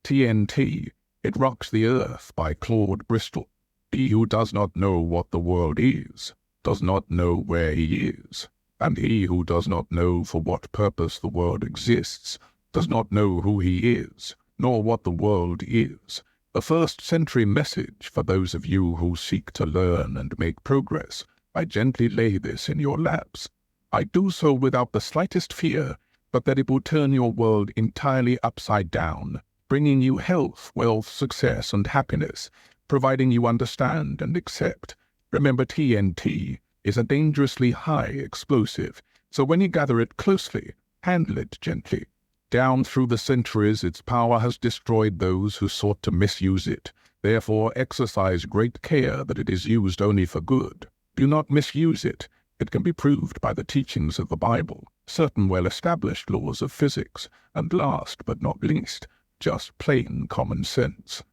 TNT, It Rocks the Earth by Claude Bristol. He who does not know what the world is, does not know where he is, and he who does not know for what purpose the world exists, does not know who he is, nor what the world is. A first-century message for those of you who seek to learn and make progress. I gently lay this in your laps. I do so without the slightest fear, but that it will turn your world entirely upside down, bringing you health, wealth, success, and happiness, providing you understand and accept. Remember, TNT is a dangerously high explosive, so when you gather it closely, handle it gently. Down through the centuries, its power has destroyed those who sought to misuse it. Therefore, exercise great care that it is used only for good. Do not misuse it. It can be proved by the teachings of the Bible, certain well-established laws of physics, and last but not least, just plain common sense.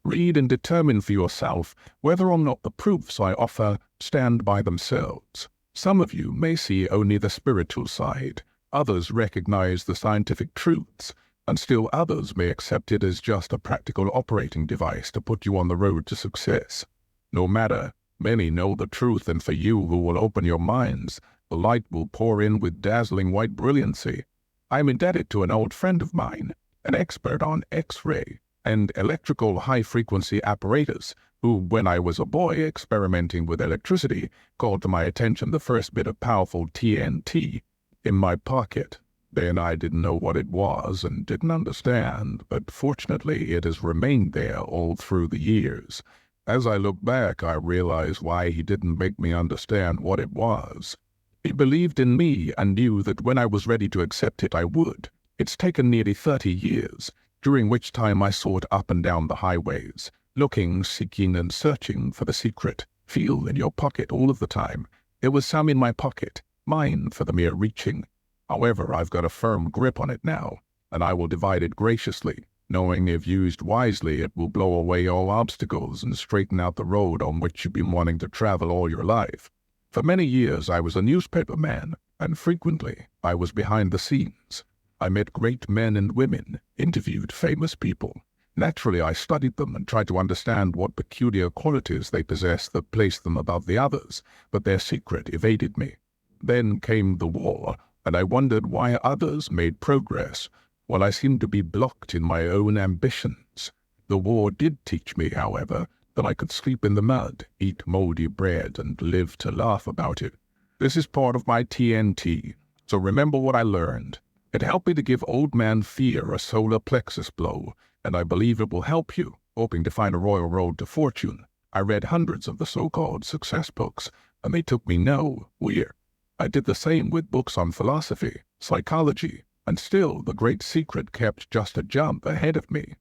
Read and determine for yourself whether or not the proofs I offer stand by themselves. Some of you may see only the spiritual side, others recognize the scientific truths, and still others may accept it as just a practical operating device to put you on the road to success. No matter, many know the truth, and for you who will open your minds, the light will pour in with dazzling white brilliancy. I am indebted to an old friend of mine, an expert on X-ray and electrical high-frequency apparatus, who, when I was a boy experimenting with electricity, called to my attention the first bit of powerful TNT in my pocket. Then I didn't know what it was and didn't understand, but fortunately it has remained there all through the years. As I look back, I realize why he didn't make me understand what it was. He believed in me and knew that when I was ready to accept it, I would. It's taken nearly 30 years, during which time I sought up and down the highways, looking, seeking, and searching for the secret. Feel in your pocket all of the time. There was some in my pocket, mine for the mere reaching. However, I've got a firm grip on it now, and I will divide it graciously, knowing if used wisely it will blow away all obstacles and straighten out the road on which you've been wanting to travel all your life. For many years I was a newspaper man, and frequently I was behind the scenes. I met great men and women, interviewed famous people. Naturally, I studied them and tried to understand what peculiar qualities they possessed that placed them above the others, but their secret evaded me. Then came the war, and I wondered why others made progress, while I seemed to be blocked in my own ambitions. The war did teach me, however, that I could sleep in the mud, eat moldy bread, and live to laugh about it. This is part of my TNT, so remember what I learned. It helped me to give old man Fear a solar plexus blow, and I believe it will help you, hoping to find a royal road to fortune. I read hundreds of the so-called success books, and they took me nowhere. I did the same with books on philosophy, psychology, and still the great secret kept just a jump ahead of me.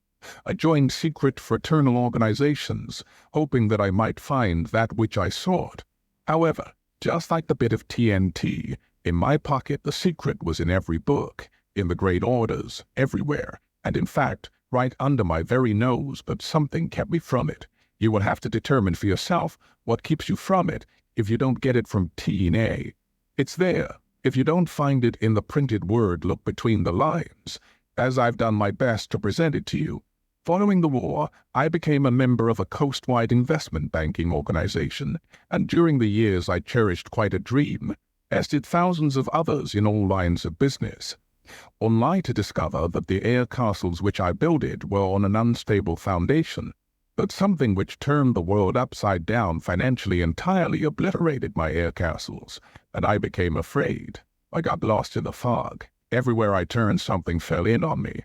I joined secret fraternal organizations, hoping that I might find that which I sought. However, just like the bit of TNT, in my pocket the secret was in every book, in the great orders, everywhere, and in fact, right under my very nose, but something kept me from it. You will have to determine for yourself what keeps you from it if you don't get it from TNA. It's there. If you don't find it in the printed word, look between the lines, as I've done my best to present it to you. Following the war, I became a member of a coast-wide investment banking organization, and during the years I cherished quite a dream, as did thousands of others in all lines of business. Only to discover that the air castles which I builded were on an unstable foundation, that something which turned the world upside down financially entirely obliterated my air castles, and I became afraid. I got lost in the fog. Everywhere I turned, something fell in on me.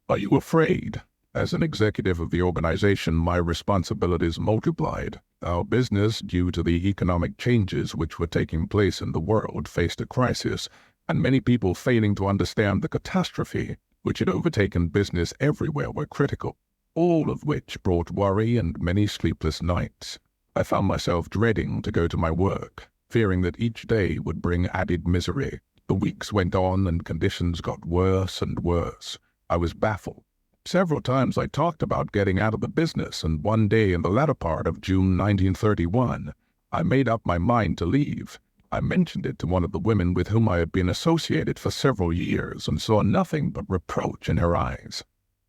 Are you afraid? As an executive of the organization, my responsibilities multiplied. Our business, due to the economic changes which were taking place in the world, faced a crisis, and many people failing to understand the catastrophe which had overtaken business everywhere were critical, all of which brought worry and many sleepless nights. I found myself dreading to go to my work, fearing that each day would bring added misery. The weeks went on and conditions got worse and worse. I was baffled. Several times I talked about getting out of the business, and one day in the latter part of June 1931, I made up my mind to leave. I mentioned it to one of the women with whom I had been associated for several years and saw nothing but reproach in her eyes.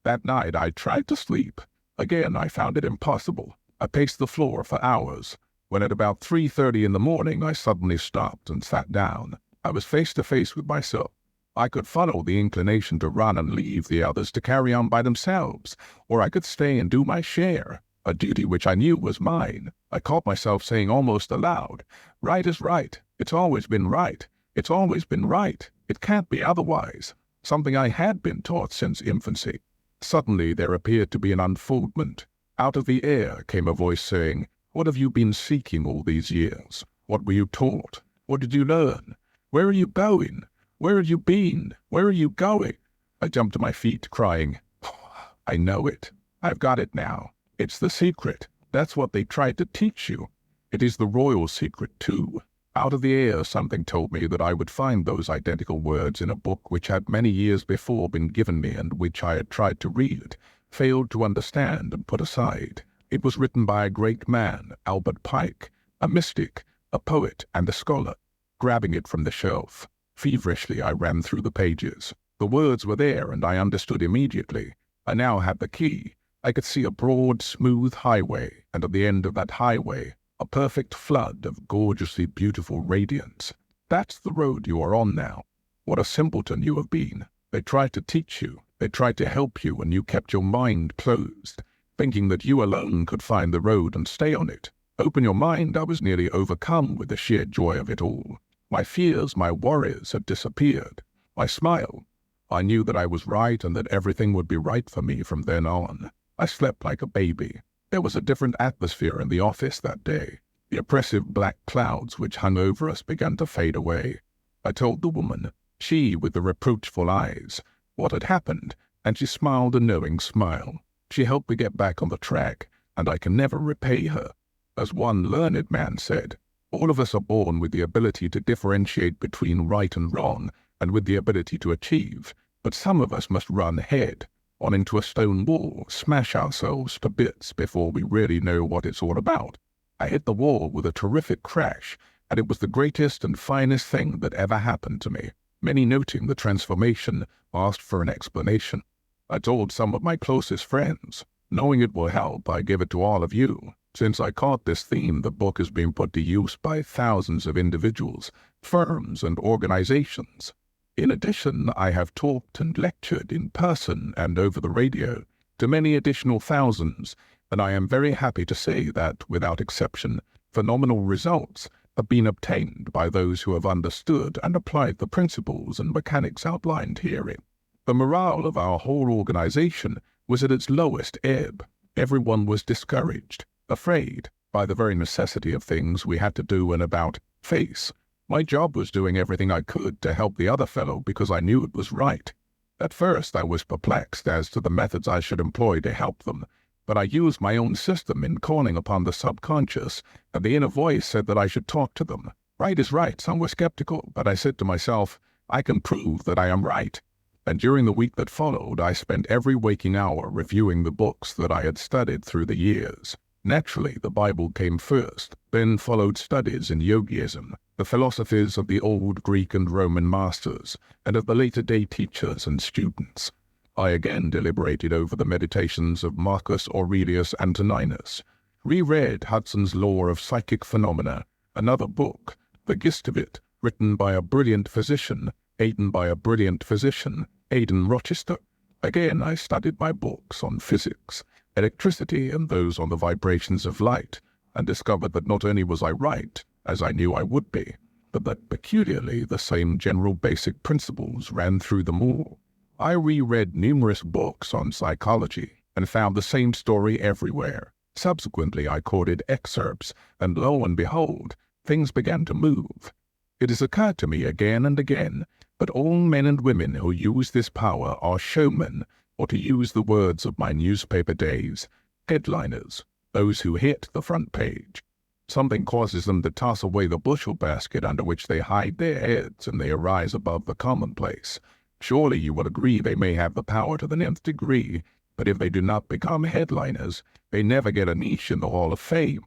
That night I tried to sleep. Again, I found it impossible. I paced the floor for hours. When at about 3:30 in the morning I suddenly stopped and sat down, I was face to face with myself. I could follow the inclination to run and leave the others to carry on by themselves, or I could stay and do my share, a duty which I knew was mine. I caught myself saying almost aloud, "Right is right. It's always been right. It's always been right. It can't be otherwise," something I had been taught since infancy. Suddenly there appeared to be an unfoldment. Out of the air came a voice saying, "What have you been seeking all these years? What were you taught? What did you learn? Where are you going? Where have you been? Where are you going?" I jumped to my feet, crying, "Oh, I know it. I've got it now. It's the secret. That's what they tried to teach you. It is the royal secret, too." Out of the air something told me that I would find those identical words in a book which had many years before been given me and which I had tried to read, failed to understand and put aside. It was written by a great man, Albert Pike, a mystic, a poet, and a scholar. Grabbing it from the shelf, feverishly I ran through the pages. The words were there, and I understood immediately. I now had the key. I could see a broad, smooth highway, and at the end of that highway, a perfect flood of gorgeously beautiful radiance. That's the road you are on now. What a simpleton you have been. They tried to teach you. They tried to help you, and you kept your mind closed, thinking that you alone could find the road and stay on it. Open your mind, I was nearly overcome with the sheer joy of it all. My fears, my worries had disappeared. I smiled. I knew that I was right and that everything would be right for me from then on. I slept like a baby. There was a different atmosphere in the office that day. The oppressive black clouds which hung over us began to fade away. I told the woman, she with the reproachful eyes, what had happened, and she smiled a knowing smile. She helped me get back on the track, and I can never repay her. As one learned man said, all of us are born with the ability to differentiate between right and wrong, and with the ability to achieve, but some of us must run head on into a stone wall, smash ourselves to bits before we really know what it's all about. I hit the wall with a terrific crash, and it was the greatest and finest thing that ever happened to me. Many, noting the transformation, asked for an explanation. I told some of my closest friends. Knowing it will help, I give it to all of you. Since I caught this theme, the book has been put to use by thousands of individuals, firms, and organizations. In addition, I have talked and lectured in person and over the radio to many additional thousands, and I am very happy to say that, without exception, phenomenal results have been obtained by those who have understood and applied the principles and mechanics outlined herein. The morale of our whole organization was at its lowest ebb. Everyone was discouraged, afraid, by the very necessity of things we had to do and about face. My job was doing everything I could to help the other fellow because I knew it was right. At first I was perplexed as to the methods I should employ to help them, but I used my own system in calling upon the subconscious, and the inner voice said that I should talk to them. Right is right. Some were skeptical, but I said to myself, I can prove that I am right. And during the week that followed, I spent every waking hour reviewing the books that I had studied through the years. Naturally, the Bible came first, then followed studies in yogiism, the philosophies of the old Greek and Roman masters, and of the later-day teachers and students. I again deliberated over the meditations of Marcus Aurelius Antoninus, reread Hudson's Law of Psychic Phenomena, another book, The Gist of It, written by a brilliant physician, Aidan by a brilliant physician, Aidan Rochester. Again, I studied my books on physics, electricity, and those on the vibrations of light, and discovered that not only was I right, as I knew I would be, but that peculiarly the same general basic principles ran through them all. I reread numerous books on psychology, and found the same story everywhere. Subsequently, I quoted excerpts, and lo and behold, things began to move. It has occurred to me again and again, but all men and women who use this power are showmen, or to use the words of my newspaper days, headliners, those who hit the front page. Something causes them to toss away the bushel basket under which they hide their heads, and they arise above the commonplace. Surely you will agree they may have the power to the nth degree, but if they do not become headliners, they never get a niche in the Hall of Fame.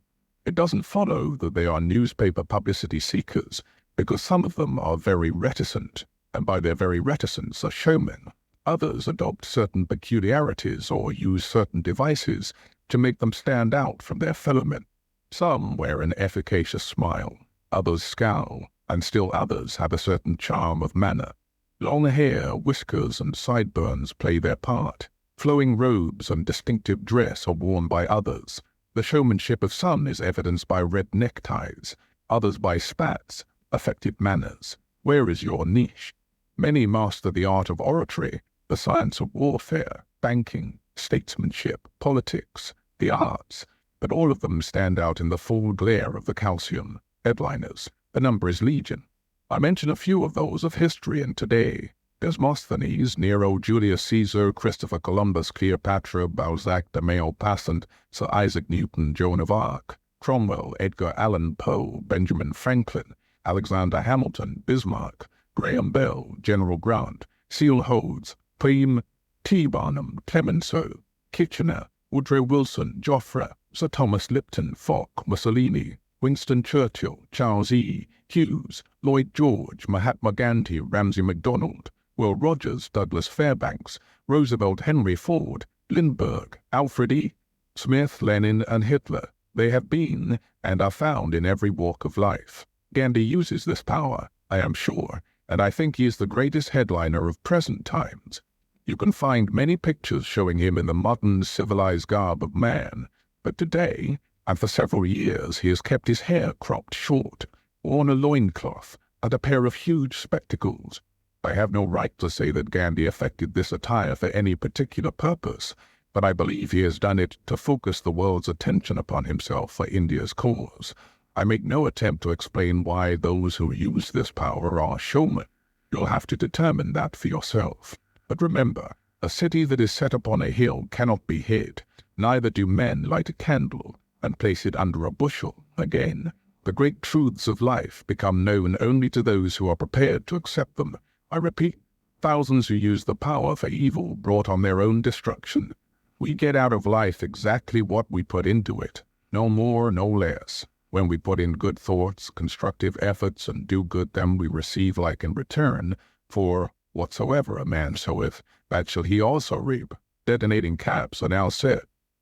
It doesn't follow that they are newspaper publicity seekers, because some of them are very reticent, and by their very reticence are showmen. Others adopt certain peculiarities or use certain devices to make them stand out from their fellowmen. Some wear an efficacious smile, others scowl, and still others have a certain charm of manner. Long hair, whiskers, and sideburns play their part. Flowing robes and distinctive dress are worn by others. The showmanship of some is evidenced by red neckties, others by spats, effective manners. Where is your niche? Many master the art of oratory, the science of warfare, banking, statesmanship, politics, the arts, but all of them stand out in the full glare of the calcium. Headliners, the number is legion. I mention a few of those of history and today. Demosthenes, Nero, Julius Caesar, Christopher Columbus, Cleopatra, Balzac, de Maupassant, Sir Isaac Newton, Joan of Arc, Cromwell, Edgar Allan Poe, Benjamin Franklin, Alexander Hamilton, Bismarck, Graham Bell, General Grant, Seal Hodes, Pym, T. Barnum, Clemenceau, Kitchener, Woodrow Wilson, Joffre, Sir Thomas Lipton, Foch, Mussolini, Winston Churchill, Charles E. Hughes, Lloyd George, Mahatma Gandhi, Ramsay MacDonald, Will Rogers, Douglas Fairbanks, Roosevelt, Henry Ford, Lindbergh, Alfred E. Smith, Lenin, and Hitler. They have been and are found in every walk of life. Gandhi uses this power, I am sure, and I think he is the greatest headliner of present times. You can find many pictures showing him in the modern, civilized garb of man, but today, and for several years, he has kept his hair cropped short, worn a loincloth, and a pair of huge spectacles. I have no right to say that Gandhi affected this attire for any particular purpose, but I believe he has done it to focus the world's attention upon himself for India's cause. I make no attempt to explain why those who use this power are showmen. You'll have to determine that for yourself. But remember, a city that is set upon a hill cannot be hid. Neither do men light a candle and place it under a bushel. Again, the great truths of life become known only to those who are prepared to accept them. I repeat, thousands who use the power for evil brought on their own destruction. We get out of life exactly what we put into it, no more, no less. When we put in good thoughts, constructive efforts, and do good, then we receive like in return, for whatsoever a man soweth, that shall he also reap. Detonating caps are now set.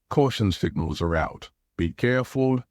Caution signals are out. Be careful.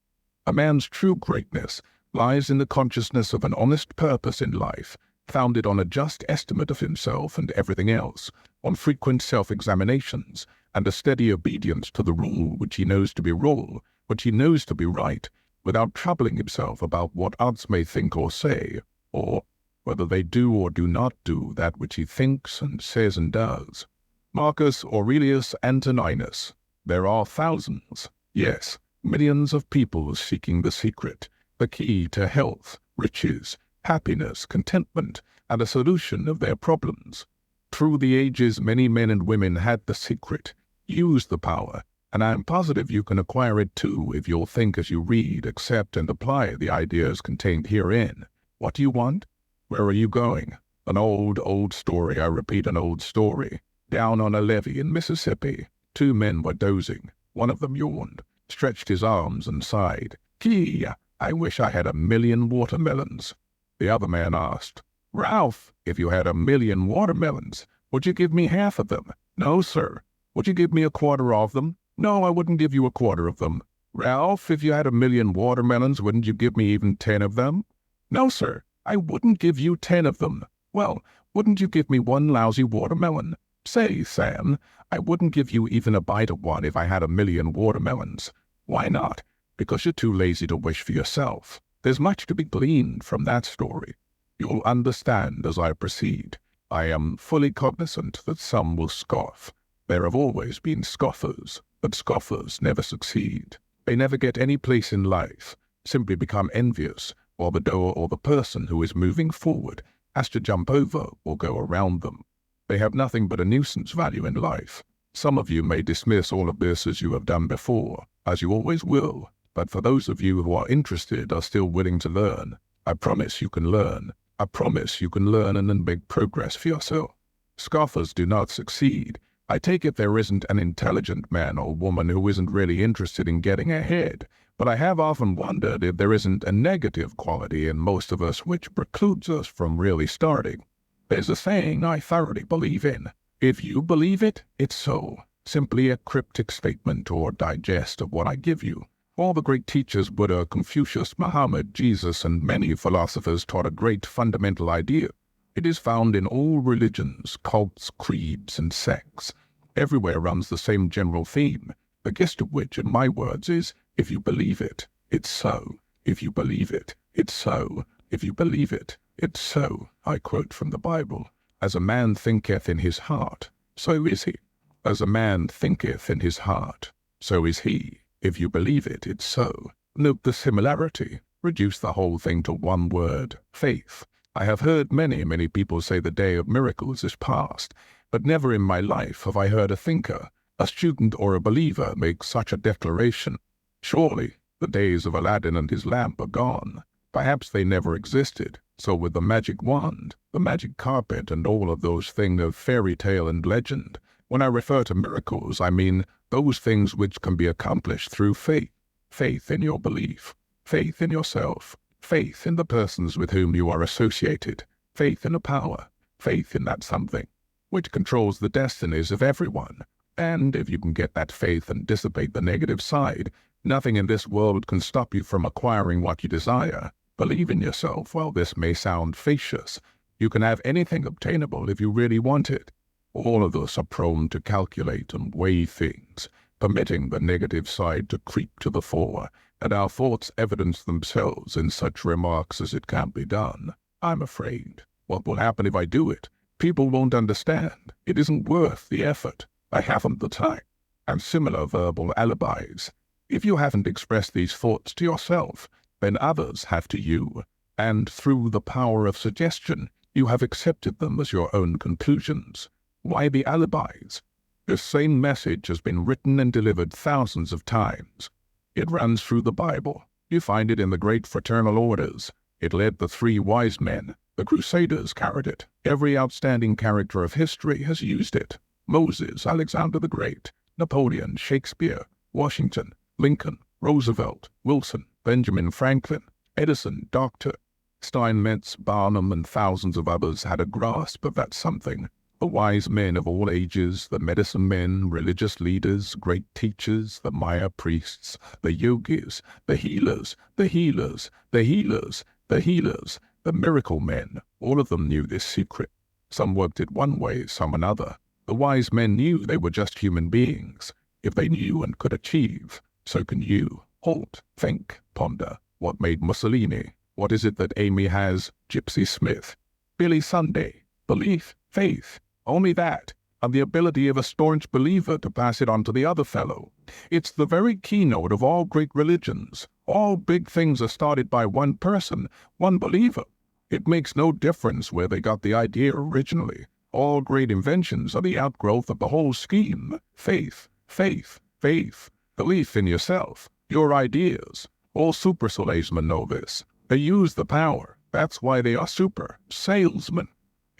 A man's true greatness lies in the consciousness of an honest purpose in life, founded on a just estimate of himself and everything else, on frequent self-examinations, and a steady obedience to the rule which he knows to be rule, which he knows to be right, without troubling himself about what others may think or say, or whether they do or do not do that which he thinks and says and does. Marcus Aurelius Antoninus. There are thousands, yes, millions of people seeking the secret, the key to health, riches, happiness, contentment, and a solution of their problems. Through the ages, many men and women had the secret, used the power, and I am positive you can acquire it too if you'll think as you read, accept, and apply the ideas contained herein. What do you want? Where are you going? An old story, I repeat, an old story. Down on a levee in Mississippi, 2 men were dozing. One of them yawned, stretched his arms, and sighed. Gee, I wish I had 1,000,000 watermelons. The other man asked, Ralph, if you had 1,000,000 watermelons, would you give me half of them? No, sir. Would you give me a quarter of them? No, I wouldn't give you a quarter of them. Ralph, if you had 1,000,000 watermelons, wouldn't you give me even 10 of them? No, sir. I wouldn't give you 10 of them. Well, wouldn't you give me 1 lousy watermelon? Say, Sam, I wouldn't give you even a bite of one if I had 1,000,000 watermelons. Why not? Because you're too lazy to wish for yourself. There's much to be gleaned from that story. You'll understand as I proceed. I am fully cognizant that some will scoff. There have always been scoffers, but scoffers never succeed. They never get any place in life, simply become envious, while the doer or the person who is moving forward has to jump over or go around them. They have nothing but a nuisance value in life. Some of you may dismiss all of this as you have done before, as you always will, but for those of you who are interested, are still willing to learn, I promise you can learn. I promise you can learn and then make progress for yourself. Scoffers do not succeed. I take it there isn't an intelligent man or woman who isn't really interested in getting ahead, but I have often wondered if there isn't a negative quality in most of us which precludes us from really starting. There's a saying I thoroughly believe in. If you believe it, it's so. Simply a cryptic statement or digest of what I give you. All the great teachers, Buddha, Confucius, Muhammad, Jesus, and many philosophers taught a great fundamental idea. It is found in all religions, cults, creeds, and sects. Everywhere runs the same general theme, the gist of which, in my words, is, if you believe it, it's so. If you believe it, it's so. If you believe it, it's so. I quote from the Bible. As a man thinketh in his heart, so is he. As a man thinketh in his heart, so is he. If you believe it, it's so. Note the similarity. Reduce the whole thing to one word, faith. I have heard many people say the day of miracles is past, but never in my life have I heard a thinker, a student or a believer make such a declaration. Surely the days of Aladdin and his lamp are gone. Perhaps they never existed. So with the magic wand, the magic carpet, and all of those things of fairy tale and legend, when I refer to miracles, I mean those things which can be accomplished through faith. Faith in your belief, faith in yourself, faith in the persons with whom you are associated, faith in a power, faith in that something, which controls the destinies of everyone. And if you can get that faith and dissipate the negative side, nothing in this world can stop you from acquiring what you desire. Believe in yourself. While this may sound fallacious, you can have anything obtainable if you really want it. All of us are prone to calculate and weigh things, permitting the negative side to creep to the fore, and our thoughts evidence themselves in such remarks as it can't be done. I'm afraid. What will happen if I do it? People won't understand. It isn't worth the effort. I haven't the time. And similar verbal alibis. If you haven't expressed these thoughts to yourself, then others have to you, and through the power of suggestion, you have accepted them as your own conclusions. Why the alibis? This same message has been written and delivered thousands of times. It runs through the Bible. You find it in the great fraternal orders. It led the 3 wise men. The Crusaders carried it. Every outstanding character of history has used it. Moses, Alexander the Great, Napoleon, Shakespeare, Washington, Lincoln, Roosevelt, Wilson, Benjamin Franklin, Edison, Dr. Steinmetz, Barnum, and thousands of others had a grasp of that something. The wise men of all ages, the medicine men, religious leaders, great teachers, the Maya priests, the yogis, the healers, the healers, the healers, the healers, the miracle men, all of them knew this secret. Some worked it one way, some another. The wise men knew they were just human beings. If they knew and could achieve, so can you. Halt, think, ponder. What made Mussolini? What is it that Amy has? Gypsy Smith, Billy Sunday, belief, faith. Only that, and the ability of a staunch believer to pass it on to the other fellow. It's the very keynote of all great religions. All big things are started by one person, one believer. It makes no difference where they got the idea originally. All great inventions are the outgrowth of the whole scheme. Faith, faith, faith, belief in yourself, your ideas. All super salesmen know this. They use the power. That's why they are super salesmen.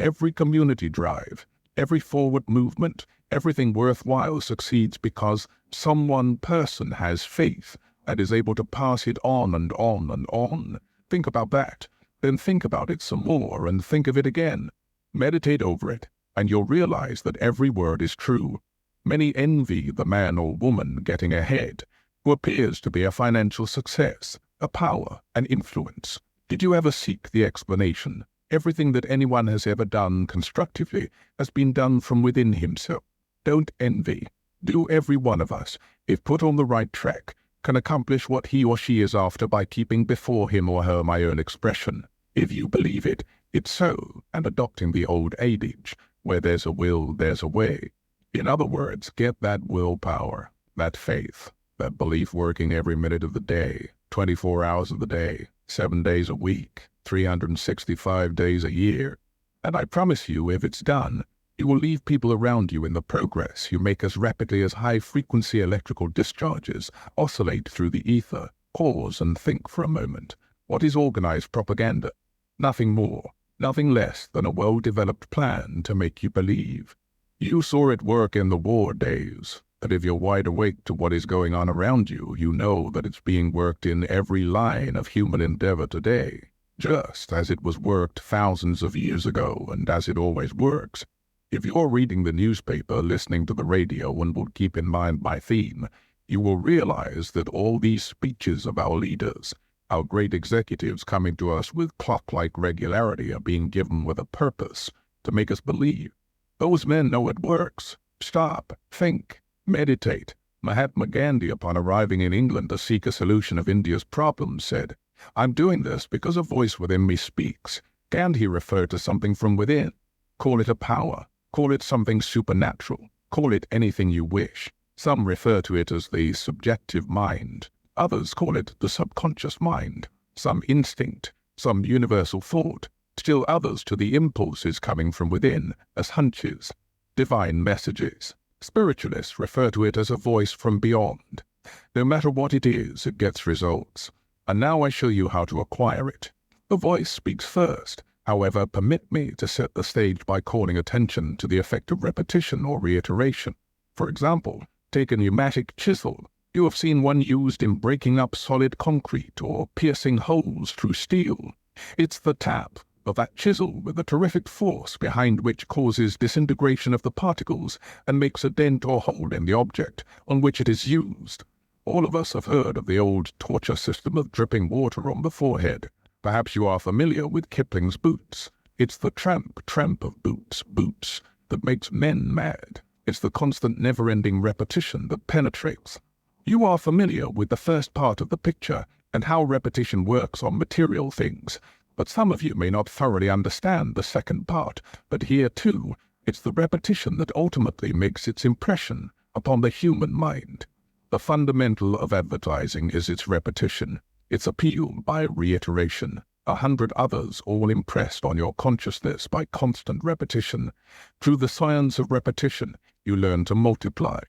Every community drive, every forward movement, everything worthwhile succeeds because some one person has faith and is able to pass it on and on and on. Think about that. Then think about it some more and think of it again. Meditate over it, and you'll realize that every word is true. Many envy the man or woman getting ahead, who appears to be a financial success, a power, an influence. Did you ever seek the explanation? Everything that anyone has ever done constructively has been done from within himself. Don't envy. Do every one of us, if put on the right track, can accomplish what he or she is after by keeping before him or her my own expression. If you believe it, it's so, and adopting the old adage, where there's a will, there's a way. In other words, get that willpower, that faith, that belief working every minute of the day, 24 hours of the day, 7 days a week, 365 days a year. And I promise you, if it's done, you will leave people around you in the progress you make as rapidly as high-frequency electrical discharges oscillate through the ether. Pause and think for a moment. What is organized propaganda? Nothing more, nothing less than a well-developed plan to make you believe. You saw it work in the war days, that if you're wide awake to what is going on around you, you know that it's being worked in every line of human endeavor today, just as it was worked thousands of years ago and as it always works. If you're reading the newspaper, listening to the radio, and will keep in mind my theme, you will realize that all these speeches of our leaders, our great executives coming to us with clock-like regularity, are being given with a purpose to make us believe. Those men know it works. Stop, think, meditate. Mahatma Gandhi, upon arriving in England to seek a solution of India's problems, said, "I'm doing this because a voice within me speaks." Gandhi referred to something from within. Call it a power. Call it something supernatural. Call it anything you wish. Some refer to it as the subjective mind. Others call it the subconscious mind. Some instinct. Some universal thought. Still others to the impulses coming from within as hunches, divine messages. Spiritualists refer to it as a voice from beyond. No matter what it is, it gets results. And now I show you how to acquire it. The voice speaks first. However, permit me to set the stage by calling attention to the effect of repetition or reiteration. For example, take a pneumatic chisel. You have seen one used in breaking up solid concrete or piercing holes through steel. It's the tap of that chisel with a terrific force behind which causes disintegration of the particles and makes a dent or hole in the object on which it is used. All of us have heard of the old torture system of dripping water on the forehead. Perhaps you are familiar with Kipling's Boots. It's the tramp of boots, that makes men mad. It's the constant never-ending repetition that penetrates. You are familiar with the first part of the picture and how repetition works on material things. But some of you may not thoroughly understand the second part, but here too, it's the repetition that ultimately makes its impression upon the human mind. The fundamental of advertising is its repetition, its appeal by reiteration, 100 others all impressed on your consciousness by constant repetition. Through the science of repetition, you learn to multiply.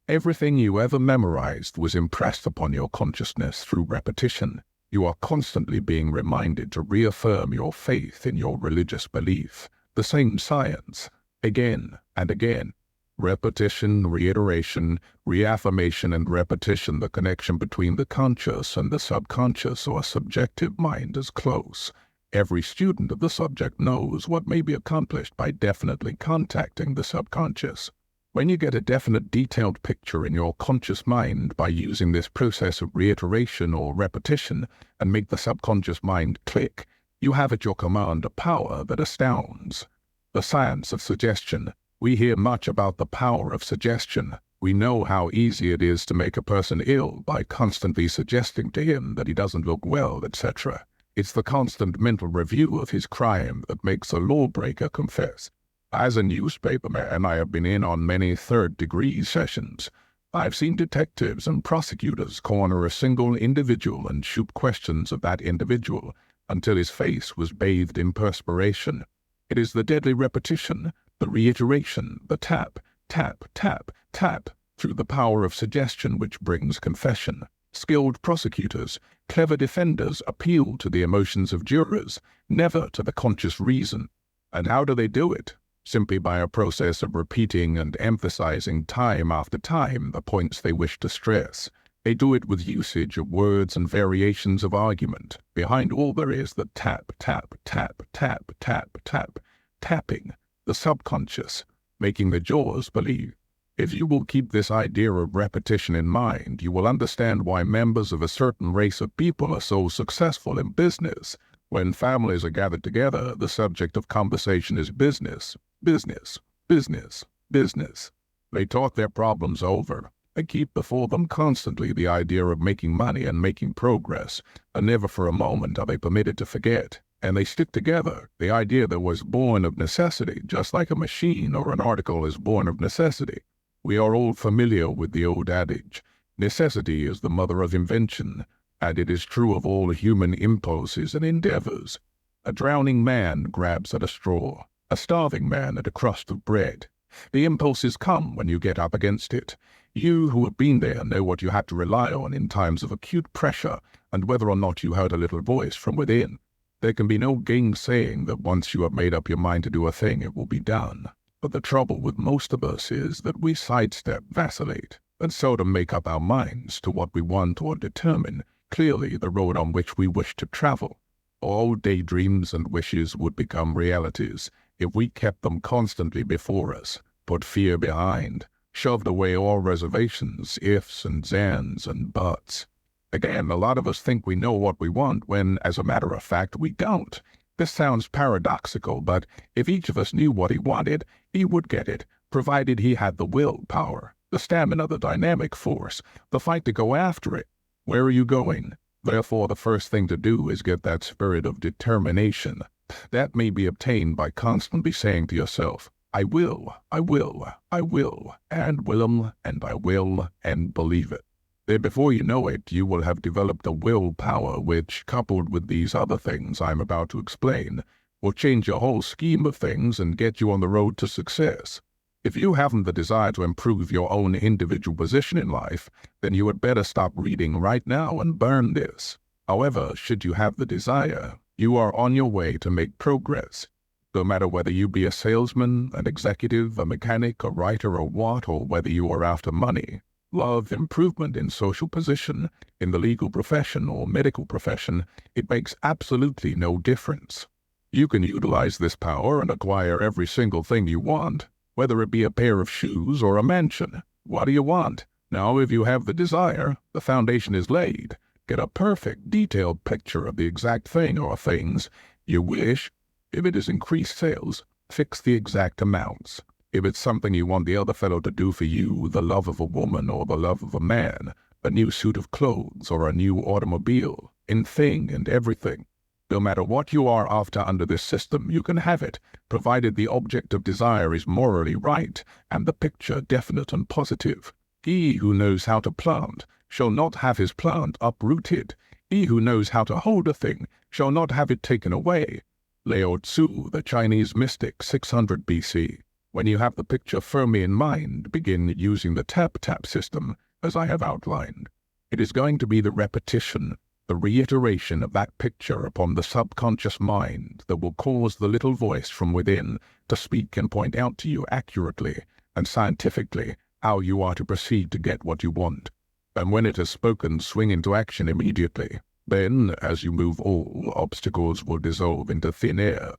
Everything you ever memorized was impressed upon your consciousness through repetition. You are constantly being reminded to reaffirm your faith in your religious belief. The same science, again and again. Repetition, reiteration, reaffirmation, and repetition. The connection between the conscious and the subconscious or subjective mind is close. Every student of the subject knows what may be accomplished by definitely contacting the subconscious. When you get a definite detailed picture in your conscious mind by using this process of reiteration or repetition and make the subconscious mind click, you have at your command a power that astounds. The science of suggestion. We hear much about the power of suggestion. We know how easy it is to make a person ill by constantly suggesting to him that he doesn't look well, etc. It's the constant mental review of his crime that makes a lawbreaker confess. As a newspaperman, I have been in on many third-degree sessions. I've seen detectives and prosecutors corner a single individual and shoot questions of that individual until his face was bathed in perspiration. It is the deadly repetition, the reiteration, the tap, tap, tap, tap, through the power of suggestion which brings confession. Skilled prosecutors, clever defenders appeal to the emotions of jurors, never to the conscious reason. And how do they do it? Simply by a process of repeating and emphasizing time after time the points they wish to stress. They do it with usage of words and variations of argument. Behind all there is the tap, tap, tap, tap, tap, tap, tapping, the subconscious, making the jurors believe. If you will keep this idea of repetition in mind, you will understand why members of a certain race of people are so successful in business. When families are gathered together, the subject of conversation is business. Business, business, business. They talk their problems over. They keep before them constantly the idea of making money and making progress, and never for a moment are they permitted to forget. And they stick together, the idea that was born of necessity, just like a machine or an article is born of necessity. We are all familiar with the old adage, necessity is the mother of invention, and it is true of all human impulses and endeavors. A drowning man grabs at a straw. A starving man at a crust of bread. The impulses come when you get up against it. You who have been there know what you had to rely on in times of acute pressure, and whether or not you heard a little voice from within. There can be no gainsaying that once you have made up your mind to do a thing, it will be done. But the trouble with most of us is that we sidestep, vacillate, and seldom make up our minds to what we want or determine clearly the road on which we wish to travel. All daydreams and wishes would become realities, If we kept them constantly before us, put fear behind, shoved away all reservations, ifs and zans and buts. Again, a lot of us think we know what we want when, as a matter of fact, we don't. This sounds paradoxical, but if each of us knew what he wanted, he would get it, provided he had the willpower, the stamina, the dynamic force, the fight to go after it. Where are you going? Therefore, the first thing to do is get that spirit of determination. That may be obtained by constantly saying to yourself, I will, I will, I will, and will, and I will, and believe it. Then before you know it, you will have developed a willpower which, coupled with these other things I'm about to explain, will change your whole scheme of things and get you on the road to success. If you haven't the desire to improve your own individual position in life, then you had better stop reading right now and burn this. However, should you have the desire, you are on your way to make progress. No matter whether you be a salesman, an executive, a mechanic, a writer, or what, or whether you are after money, love, improvement in social position, in the legal profession or medical profession, it makes absolutely no difference. You can utilize this power and acquire every single thing you want, whether it be a pair of shoes or a mansion. What do you want? Now, if you have the desire, the foundation is laid. Get a perfect, detailed picture of the exact thing or things you wish. If it is increased sales, fix the exact amounts. If it's something you want the other fellow to do for you, the love of a woman or the love of a man, a new suit of clothes or a new automobile, in thing and everything. No matter what you are after under this system, you can have it, provided the object of desire is morally right and the picture definite and positive. He who knows how to plant shall not have his plant uprooted. He who knows how to hold a thing shall not have it taken away. Lao Tzu, the Chinese mystic, 600 BC. When you have the picture firmly in mind, begin using the tap-tap system, as I have outlined. It is going to be the repetition, the reiteration of that picture upon the subconscious mind that will cause the little voice from within to speak and point out to you accurately and scientifically how you are to proceed to get what you want. And when it has spoken, swing into action immediately. Then, as you move, all obstacles will dissolve into thin air.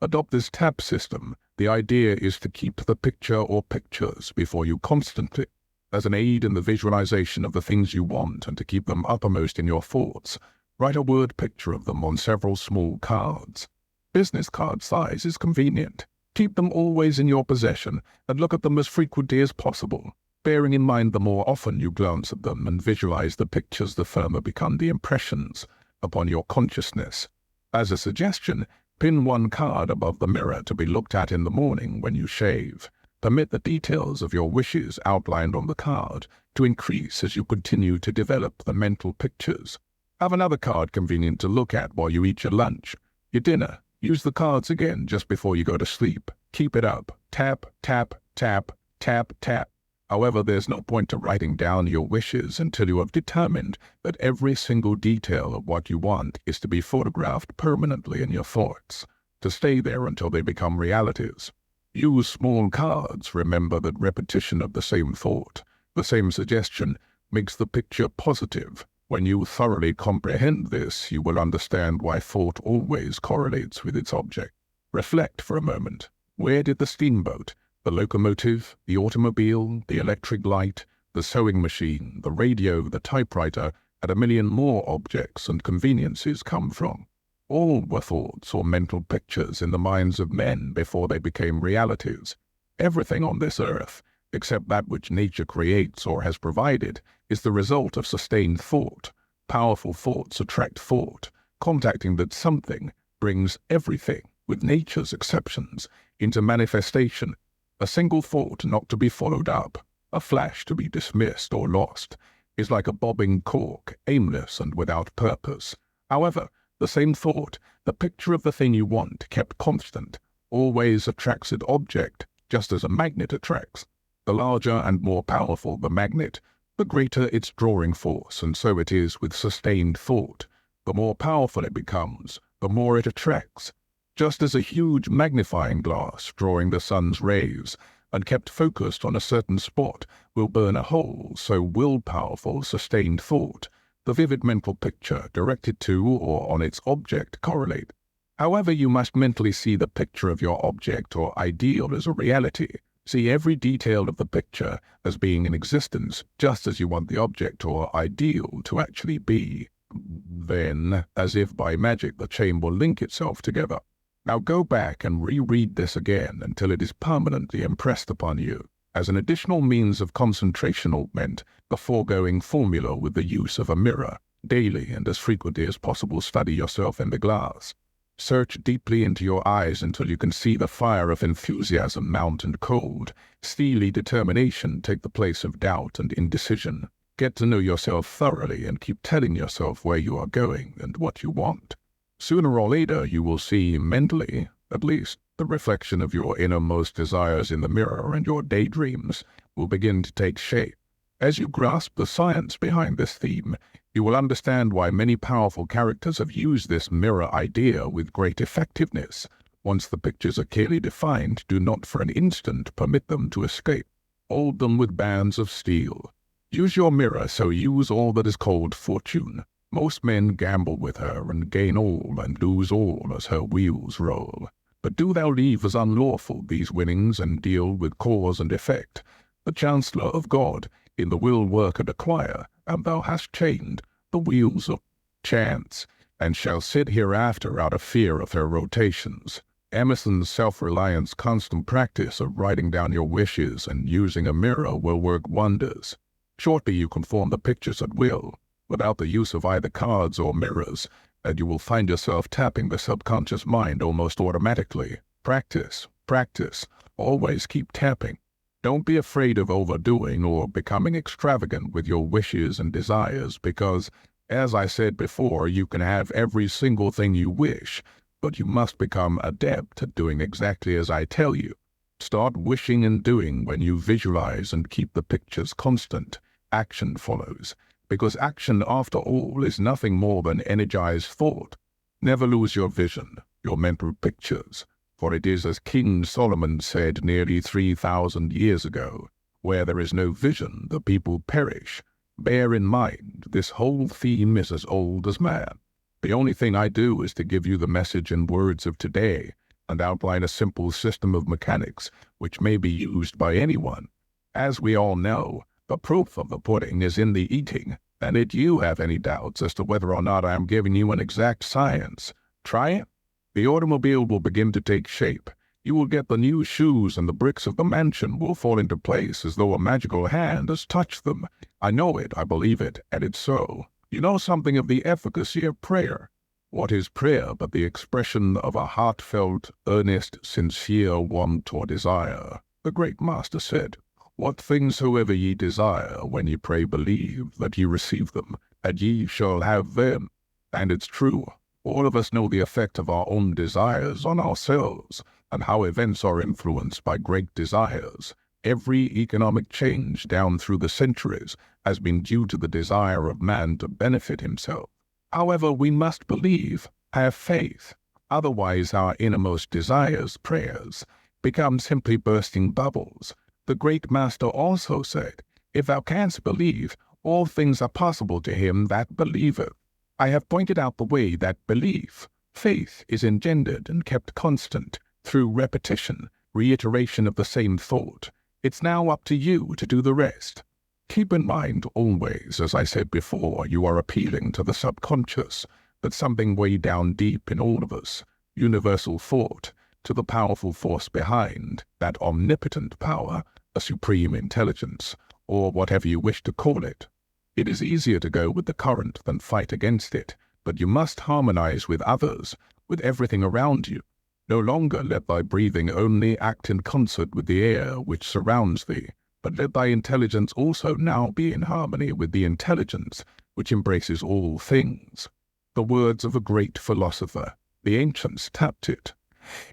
Adopt this tap system. The idea is to keep the picture or pictures before you constantly, as an aid in the visualization of the things you want and to keep them uppermost in your thoughts. Write a word picture of them on several small cards. Business card size is convenient. Keep them always in your possession and look at them as frequently as possible, bearing in mind the more often you glance at them and visualize the pictures, the firmer become the impressions upon your consciousness. As a suggestion, pin one card above the mirror to be looked at in the morning when you shave. Permit the details of your wishes outlined on the card to increase as you continue to develop the mental pictures. Have another card convenient to look at while you eat your lunch, your dinner. Use the cards again just before you go to sleep. Keep it up. Tap, tap, tap, tap, tap. However, there's no point to writing down your wishes until you have determined that every single detail of what you want is to be photographed permanently in your thoughts, to stay there until they become realities. Use small cards. Remember that repetition of the same thought, the same suggestion, makes the picture positive. When you thoroughly comprehend this, you will understand why thought always correlates with its object. Reflect for a moment. Where did the steamboat, the locomotive, the automobile, the electric light, the sewing machine, the radio, the typewriter, and a million more objects and conveniences come from? All were thoughts or mental pictures in the minds of men before they became realities. Everything on this earth, except that which nature creates or has provided, is the result of sustained thought. Powerful thoughts attract thought. Contacting that something brings everything, with nature's exceptions, into manifestation. A single thought not to be followed up, a flash to be dismissed or lost, is like a bobbing cork, aimless and without purpose. However, the same thought, the picture of the thing you want, kept constant, always attracts its object, just as a magnet attracts. The larger and more powerful the magnet, the greater its drawing force, and so it is with sustained thought. The more powerful it becomes, the more it attracts. Just as a huge magnifying glass drawing the sun's rays and kept focused on a certain spot will burn a hole, so will powerful, sustained thought, the vivid mental picture directed to or on its object, correlate. However, you must mentally see the picture of your object or ideal as a reality. See every detail of the picture as being in existence, just as you want the object or ideal to actually be. Then, as if by magic, the chain will link itself together. Now go back and reread this again until it is permanently impressed upon you. As an additional means of concentration, augment the foregoing formula with the use of a mirror. Daily and as frequently as possible study yourself in the glass. Search deeply into your eyes until you can see the fire of enthusiasm mount and cold, steely determination take the place of doubt and indecision. Get to know yourself thoroughly and keep telling yourself where you are going and what you want. Sooner or later you will see, mentally, at least, the reflection of your innermost desires in the mirror, and your daydreams will begin to take shape. As you grasp the science behind this theme, you will understand why many powerful characters have used this mirror idea with great effectiveness. Once the pictures are clearly defined, do not for an instant permit them to escape. Hold them with bands of steel. Use your mirror, so use all that is called fortune. Most men gamble with her, and gain all and lose all as her wheels roll. But do thou leave as unlawful these winnings, and deal with cause and effect. The Chancellor of God in the will work and acquire, and thou hast chained the wheels of chance, and shall sit hereafter out of fear of her rotations. Emerson's self-reliance constant practice of writing down your wishes and using a mirror will work wonders. Shortly you can form the pictures at will, without the use of either cards or mirrors, and you will find yourself tapping the subconscious mind almost automatically. Practice, practice, always keep tapping. Don't be afraid of overdoing or becoming extravagant with your wishes and desires, because, as I said before, you can have every single thing you wish, but you must become adept at doing exactly as I tell you. Start wishing and doing when you visualize and keep the pictures constant. Action follows, because action, after all, is nothing more than energized thought. Never lose your vision, your mental pictures, for it is as King Solomon said nearly 3,000 years ago, where there is no vision, the people perish. Bear in mind, this whole theme is as old as man. The only thing I do is to give you the message and words of today, and outline a simple system of mechanics which may be used by anyone. As we all know, the proof of the pudding is in the eating, and did you have any doubts as to whether or not I am giving you an exact science? Try it. The automobile will begin to take shape. You will get the new shoes, and the bricks of the mansion will fall into place as though a magical hand has touched them. I know it, I believe it, and it's so. You know something of the efficacy of prayer. What is prayer but the expression of a heartfelt, earnest, sincere want or desire? The great Master said, "What things soever ye desire, when ye pray, believe that ye receive them, and ye shall have them." And it's true. All of us know the effect of our own desires on ourselves, and how events are influenced by great desires. Every economic change down through the centuries has been due to the desire of man to benefit himself. However, we must believe, have faith. Otherwise our innermost desires, prayers, become simply bursting bubbles. The great Master also said, "If thou canst believe, all things are possible to him that believeth." I have pointed out the way that belief, faith, is engendered and kept constant through repetition, reiteration of the same thought. It's now up to you to do the rest. Keep in mind always, as I said before, you are appealing to the subconscious, but something way down deep in all of us, universal thought, to the powerful force behind, that omnipotent power, a supreme intelligence, or whatever you wish to call it. It is easier to go with the current than fight against it, but you must harmonize with others, with everything around you. No longer let thy breathing only act in concert with the air which surrounds thee, but let thy intelligence also now be in harmony with the intelligence which embraces all things. The words of a great philosopher, the ancients tapped it.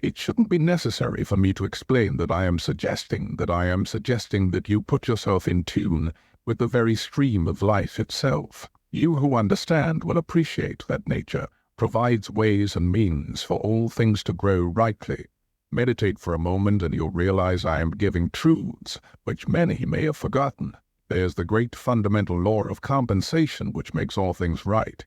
It shouldn't be necessary for me to explain that I am suggesting that you put yourself in tune with the very stream of life itself. You who understand will appreciate that nature provides ways and means for all things to grow rightly. Meditate for a moment and you'll realize I am giving truths which many may have forgotten. There's the great fundamental law of compensation which makes all things right.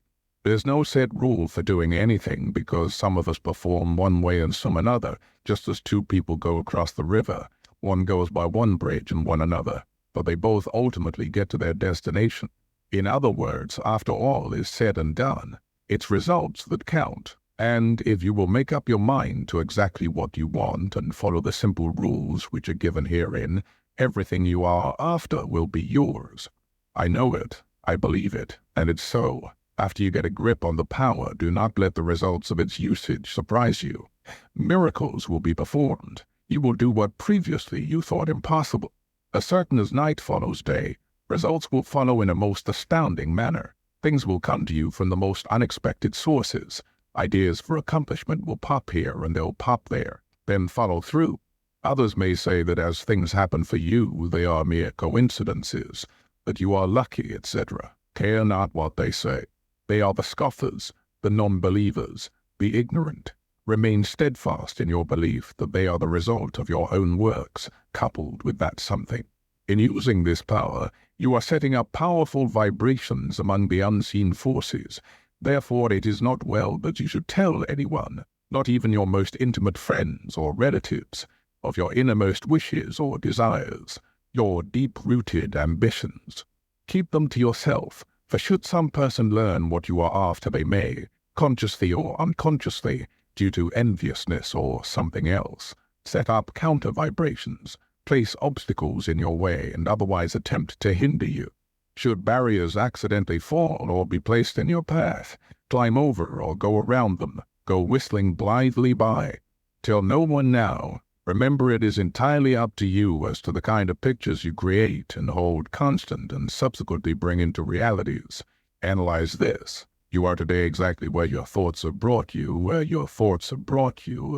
There's no set rule for doing anything because some of us perform one way and some another, just as two people go across the river. One goes by one bridge and one another, but they both ultimately get to their destination. In other words, after all is said and done, it's results that count. And if you will make up your mind to exactly what you want and follow the simple rules which are given herein, everything you are after will be yours. I know it, I believe it, and it's so. After you get a grip on the power, do not let the results of its usage surprise you. Miracles will be performed. You will do what previously you thought impossible. As certain as night follows day, results will follow in a most astounding manner. Things will come to you from the most unexpected sources. Ideas for accomplishment will pop here and they'll pop there, then follow through. Others may say that as things happen for you, they are mere coincidences, that you are lucky, etc. Care not what they say. They are the scoffers, the non-believers, the ignorant. Remain steadfast in your belief that they are the result of your own works, coupled with that something. In using this power, you are setting up powerful vibrations among the unseen forces. Therefore it is not well that you should tell anyone, not even your most intimate friends or relatives, of your innermost wishes or desires, your deep-rooted ambitions. Keep them to yourself, for should some person learn what you are after, they may, consciously or unconsciously, due to enviousness or something else, set up counter-vibrations, place obstacles in your way, and otherwise attempt to hinder you. Should barriers accidentally fall or be placed in your path, climb over or go around them, go whistling blithely by. Tell no one now. Remember, it is entirely up to you as to the kind of pictures you create and hold constant and subsequently bring into realities. Analyze this. You are today exactly where your thoughts have brought you,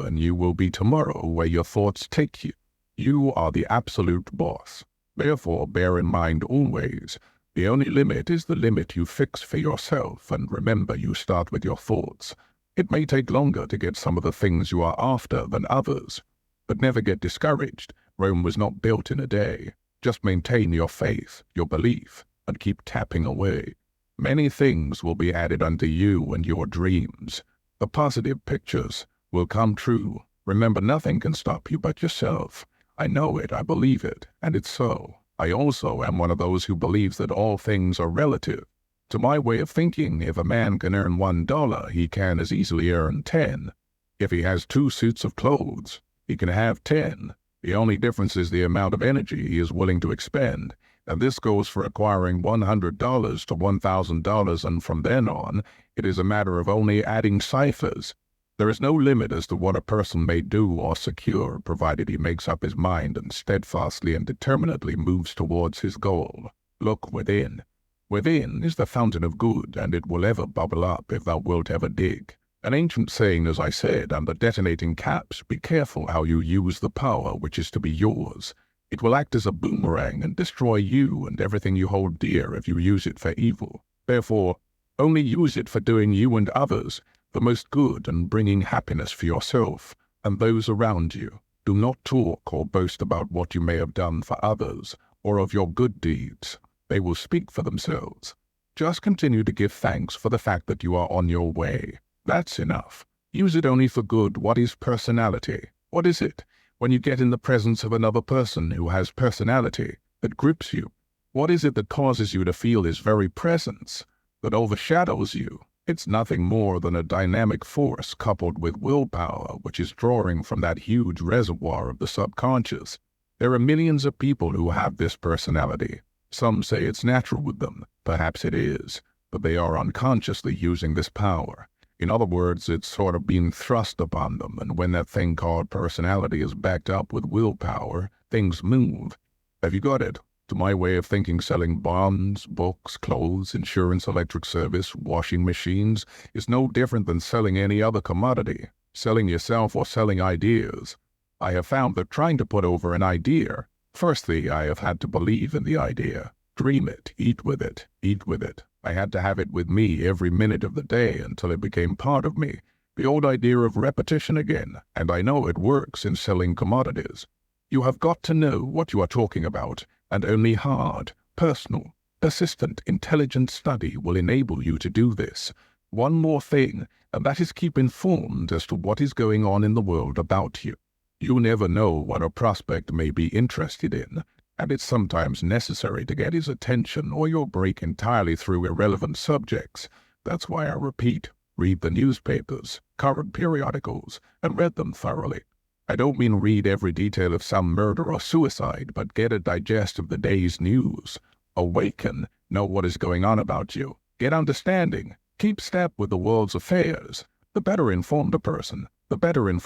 and you will be tomorrow where your thoughts take you. You are the absolute boss. Therefore, bear in mind always, the only limit is the limit you fix for yourself, and remember you start with your thoughts. It may take longer to get some of the things you are after than others, but never get discouraged. Rome was not built in a day. Just maintain your faith, your belief, and keep tapping away. Many things will be added unto you and your dreams. The positive pictures will come true. Remember, nothing can stop you but yourself. I know it, I believe it, and it's so. I also am one of those who believes that all things are relative. To my way of thinking, if a man can earn $1, he can as easily earn 10. If he has 2 suits of clothes, he can have 10. The only difference is the amount of energy he is willing to expend, and this goes for acquiring $100 to $1,000, and from then on, it is a matter of only adding ciphers. There is no limit as to what a person may do or secure, provided he makes up his mind and steadfastly and determinedly moves towards his goal. Look within. Within is the fountain of good, and it will ever bubble up if thou wilt ever dig. An ancient saying, as I said, and the detonating caps, be careful how you use the power which is to be yours. It will act as a boomerang and destroy you and everything you hold dear if you use it for evil. Therefore, only use it for doing you and others the most good and bringing happiness for yourself and those around you. Do not talk or boast about what you may have done for others or of your good deeds. They will speak for themselves. Just continue to give thanks for the fact that you are on your way. That's enough. Use it only for good. What is personality? What is it? When you get in the presence of another person who has personality that grips you, what is it that causes you to feel his very presence, that overshadows you? It's nothing more than a dynamic force coupled with willpower, which is drawing from that huge reservoir of the subconscious. There are millions of people who have this personality. Some say it's natural with them. Perhaps it is, but they are unconsciously using this power. In other words, it's sort of being thrust upon them, and when that thing called personality is backed up with willpower, things move. Have you got it? To my way of thinking, selling bonds, books, clothes, insurance, electric service, washing machines is no different than selling any other commodity, selling yourself or selling ideas. I have found that trying to put over an idea, firstly, I have had to believe in the idea, dream it, eat with it, eat with it. I had to have it with me every minute of the day until it became part of me, the old idea of repetition again, and I know it works in selling commodities. You have got to know what you are talking about, and only hard, personal, persistent, intelligent study will enable you to do this. One more thing, and that is keep informed as to what is going on in the world about you. You never know what a prospect may be interested in, and it's sometimes necessary to get his attention or you'll break entirely through irrelevant subjects. That's why I repeat, read the newspapers, current periodicals, and read them thoroughly. I don't mean read every detail of some murder or suicide, but get a digest of the day's news. Awaken, know what is going on about you, get understanding, keep step with the world's affairs. The better informed a person, the better he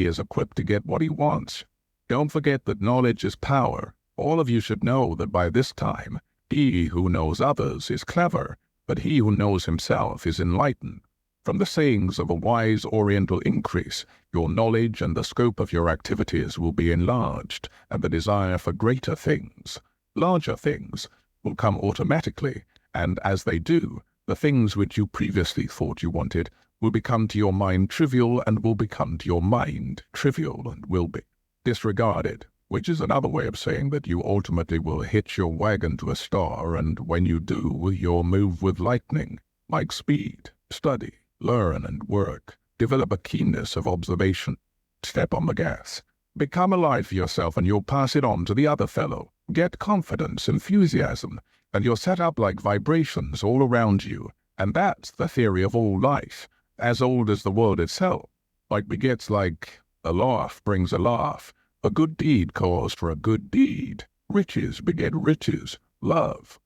is equipped to get what he wants. Don't forget that knowledge is power. All of you should know that by this time, he who knows others is clever, but he who knows himself is enlightened. From the sayings of a wise Oriental increase, your knowledge and the scope of your activities will be enlarged, and the desire for greater things, larger things, will come automatically, and as they do, the things which you previously thought you wanted will become to your mind trivial and will become to your mind trivial and will be disregarded, which is another way of saying that you ultimately will hitch your wagon to a star, and when you do, you'll move with lightning, like speed, study, learn and work, develop a keenness of observation, step on the gas, become alive for yourself and you'll pass it on to the other fellow, get confidence, enthusiasm, and you're set up like vibrations all around you, and that's the theory of all life, as old as the world itself, like begets like, a laugh brings a laugh, a good deed calls for a good deed, riches beget riches, love,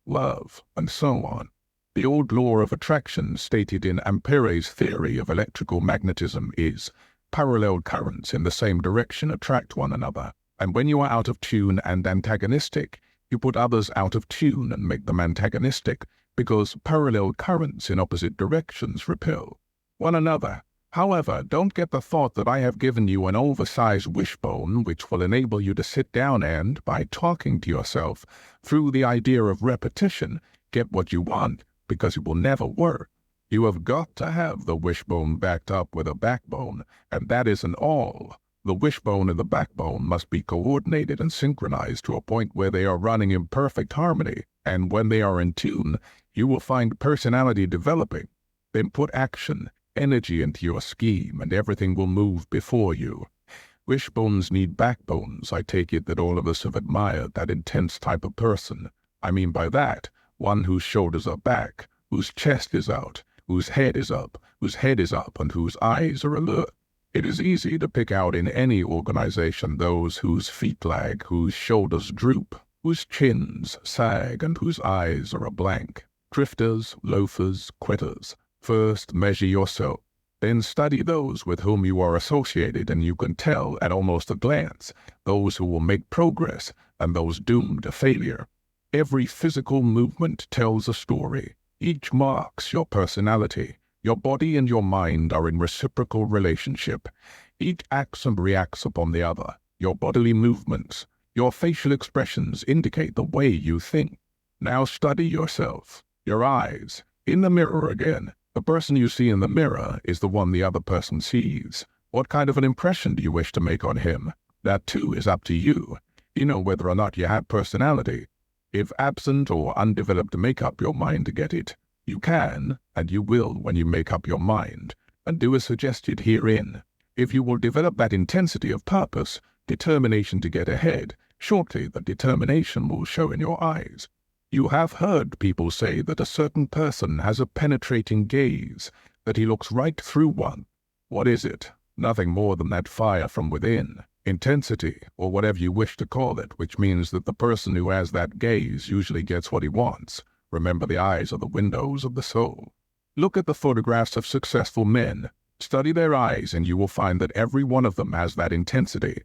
and so on. The old law of attraction stated in Ampere's theory of electrical magnetism is, parallel currents in the same direction attract one another, and when you are out of tune and antagonistic, you put others out of tune and make them antagonistic, because parallel currents in opposite directions repel one another. However, don't get the thought that I have given you an oversized wishbone which will enable you to sit down and, by talking to yourself, through the idea of repetition, get what you want, because it will never work. You have got to have the wishbone backed up with a backbone, and that isn't all. The wishbone and the backbone must be coordinated and synchronized to a point where they are running in perfect harmony, and when they are in tune, you will find personality developing. Then put action, energy into your scheme, and everything will move before you. Wishbones need backbones. I take it that all of us have admired that intense type of person. I mean by that, one whose shoulders are back, whose chest is out, whose head is up, and whose eyes are alert. It is easy to pick out in any organization those whose feet lag, whose shoulders droop, whose chins sag, and whose eyes are a blank. Drifters, loafers, quitters. First measure yourself, then study those with whom you are associated, and you can tell at almost a glance those who will make progress and those doomed to failure. Every physical movement tells a story. Each marks your personality. Your body and your mind are in reciprocal relationship. Each acts and reacts upon the other. Your bodily movements, your facial expressions indicate the way you think. Now study yourself, your eyes. In the mirror again. The person you see in the mirror is the one the other person sees. What kind of an impression do you wish to make on him? That too is up to you. You know whether or not you have personality. If absent or undeveloped, make up your mind to get it. You can, and you will when you make up your mind, and do as suggested herein. If you will develop that intensity of purpose, determination to get ahead, shortly the determination will show in your eyes. You have heard people say that a certain person has a penetrating gaze, that he looks right through one. What is it? Nothing more than that fire from within, intensity, or whatever you wish to call it, which means that the person who has that gaze usually gets what he wants. Remember, the eyes are the windows of the soul. Look at the photographs of successful men. Study their eyes, and you will find that every one of them has that intensity.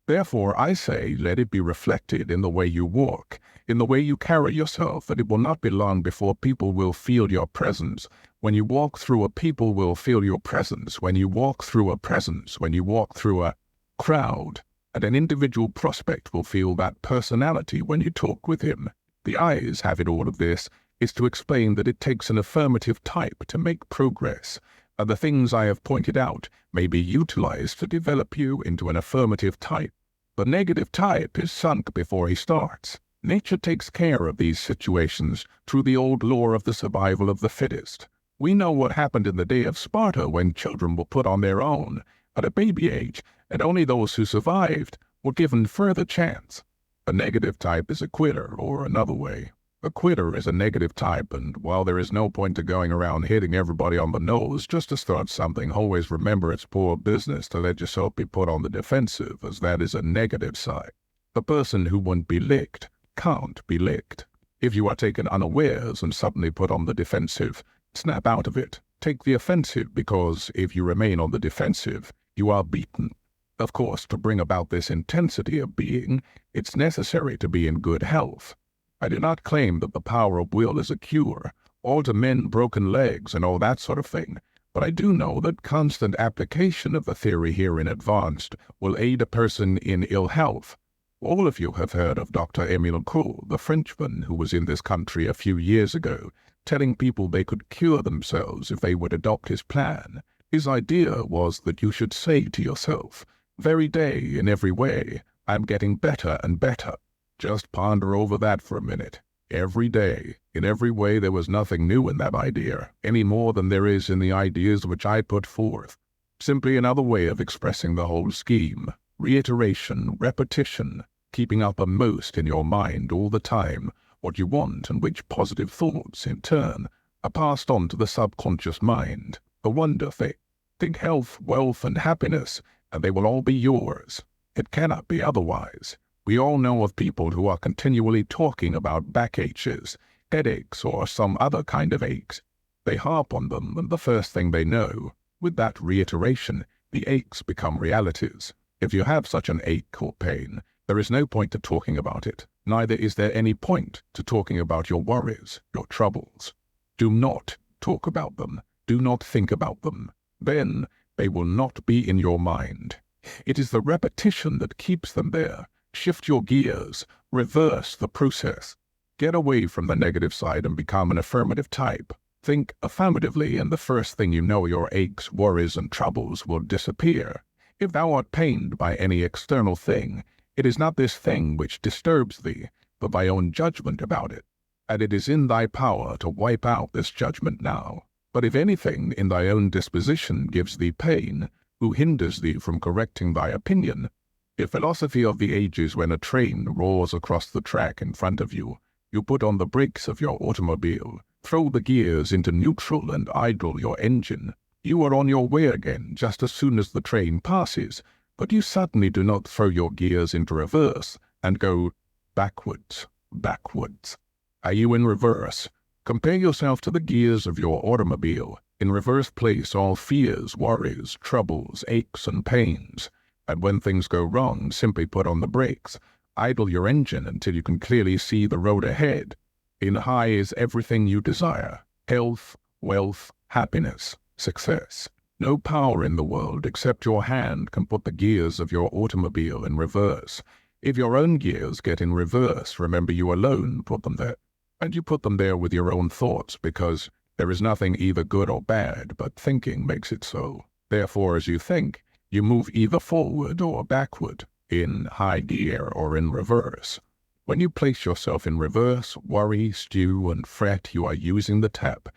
Therefore, I say, let it be reflected in the way you walk, in the way you carry yourself, and it will not be long before people will feel your presence. When you walk through a people will feel your presence. When you walk through a presence, when you walk through a crowd, and an individual prospect will feel that personality when you talk with him. The eyes have it. All of this is to explain that it takes an affirmative type to make progress, and the things I have pointed out may be utilized to develop you into an affirmative type. The negative type is sunk before he starts. Nature takes care of these situations through the old law of the survival of the fittest. We know what happened in the day of Sparta when children were put on their own at a baby age, and only those who survived were given further chance. A negative type is a quitter, or another way. A quitter is a negative type, and while there is no point to going around hitting everybody on the nose just to start something, always remember it's poor business to let yourself be put on the defensive, as that is a negative side. The person who won't be licked can't be licked. If you are taken unawares and suddenly put on the defensive, snap out of it. Take the offensive, because if you remain on the defensive, you are beaten. Of course, to bring about this intensity of being, it's necessary to be in good health. I do not claim that the power of will is a cure, or to mend broken legs and all that sort of thing, but I do know that constant application of the theory herein advanced will aid a person in ill health. All of you have heard of Dr. Emile Cool, the Frenchman who was in this country a few years ago, telling people they could cure themselves if they would adopt his plan. His idea was that you should say to yourself, "Every day, in every way, I'm getting better and better." Just ponder over that for a minute. Every day, in every way, there was nothing new in that idea, any more than there is in the ideas which I put forth. Simply another way of expressing the whole scheme. Reiteration, repetition, keeping uppermost in your mind all the time what you want, and which positive thoughts, in turn, are passed on to the subconscious mind. The wonder thing. Think health, wealth, and happiness, and they will all be yours. It cannot be otherwise. We all know of people who are continually talking about backaches, headaches, or some other kind of aches. They harp on them, and the first thing they know, with that reiteration, the aches become realities. If you have such an ache or pain, there is no point to talking about it. Neither is there any point to talking about your worries, your troubles. Do not talk about them. Do not think about them. Then they will not be in your mind. It is the repetition that keeps them there. Shift your gears. Reverse the process. Get away from the negative side and become an affirmative type. Think affirmatively, and the first thing you know, your aches, worries, and troubles will disappear. If thou art pained by any external thing, it is not this thing which disturbs thee, but thy own judgment about it. And it is in thy power to wipe out this judgment now. But if anything in thy own disposition gives thee pain, who hinders thee from correcting thy opinion? If philosophy of the ages, when a train roars across the track in front of you, you put on the brakes of your automobile, throw the gears into neutral and idle your engine, you are on your way again just as soon as the train passes, but you suddenly do not throw your gears into reverse and go backwards, backwards. Are you in reverse? Compare yourself to the gears of your automobile. In reverse place all fears, worries, troubles, aches, and pains. And when things go wrong, simply put on the brakes. Idle your engine until you can clearly see the road ahead. In high is everything you desire. Health, wealth, happiness, success. No power in the world except your hand can put the gears of your automobile in reverse. If your own gears get in reverse, remember you alone put them there. And you put them there with your own thoughts, because there is nothing either good or bad, but thinking makes it so. Therefore, as you think, you move either forward or backward, in high gear or in reverse. When you place yourself in reverse, worry, stew, and fret, you are using the tap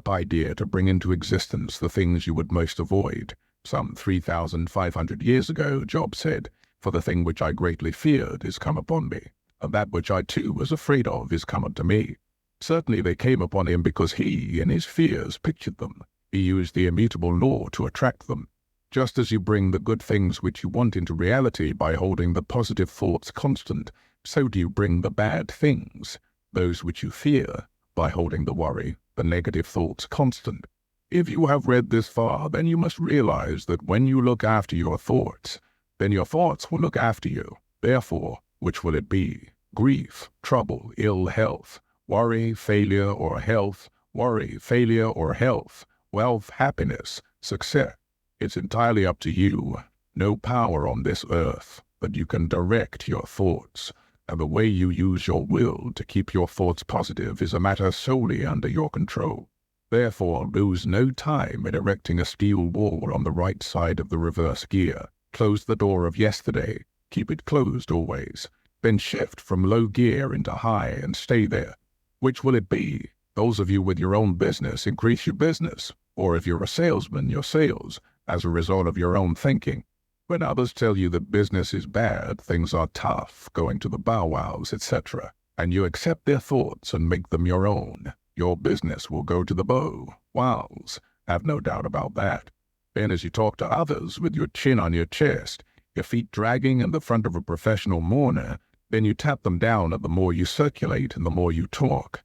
idea to bring into existence the things you would most avoid. Some 3,500 years ago, Job said, "For the thing which I greatly feared is come upon me, and that which I too was afraid of is come unto me." Certainly they came upon him because he, in his fears, pictured them. He used the immutable law to attract them. Just as you bring the good things which you want into reality by holding the positive thoughts constant, so do you bring the bad things, those which you fear, by holding the worry, the negative thoughts constant. If you have read this far, then you must realize that when you look after your thoughts, then your thoughts will look after you. Therefore, which will it be? Grief, trouble, ill health, worry, failure, or health, worry, failure, or health, wealth, happiness, success. It's entirely up to you. No power on this earth, but you can direct your thoughts, and the way you use your will to keep your thoughts positive is a matter solely under your control. Therefore, lose no time in erecting a steel wall on the right side of the reverse gear. Close the door of yesterday. Keep it closed always. then shift from low gear into high and stay there. Which will it be? Those of you with your own business, increase your business, or if you're a salesman, your sales, as a result of your own thinking. When others tell you that business is bad, things are tough, going to the bow wows, etc., and you accept their thoughts and make them your own, your business will go to the bow wows. Have no doubt about that. Then as you talk to others with your chin on your chest, your feet dragging in the front of a professional mourner, then you tap them down, and the more you circulate and the more you talk.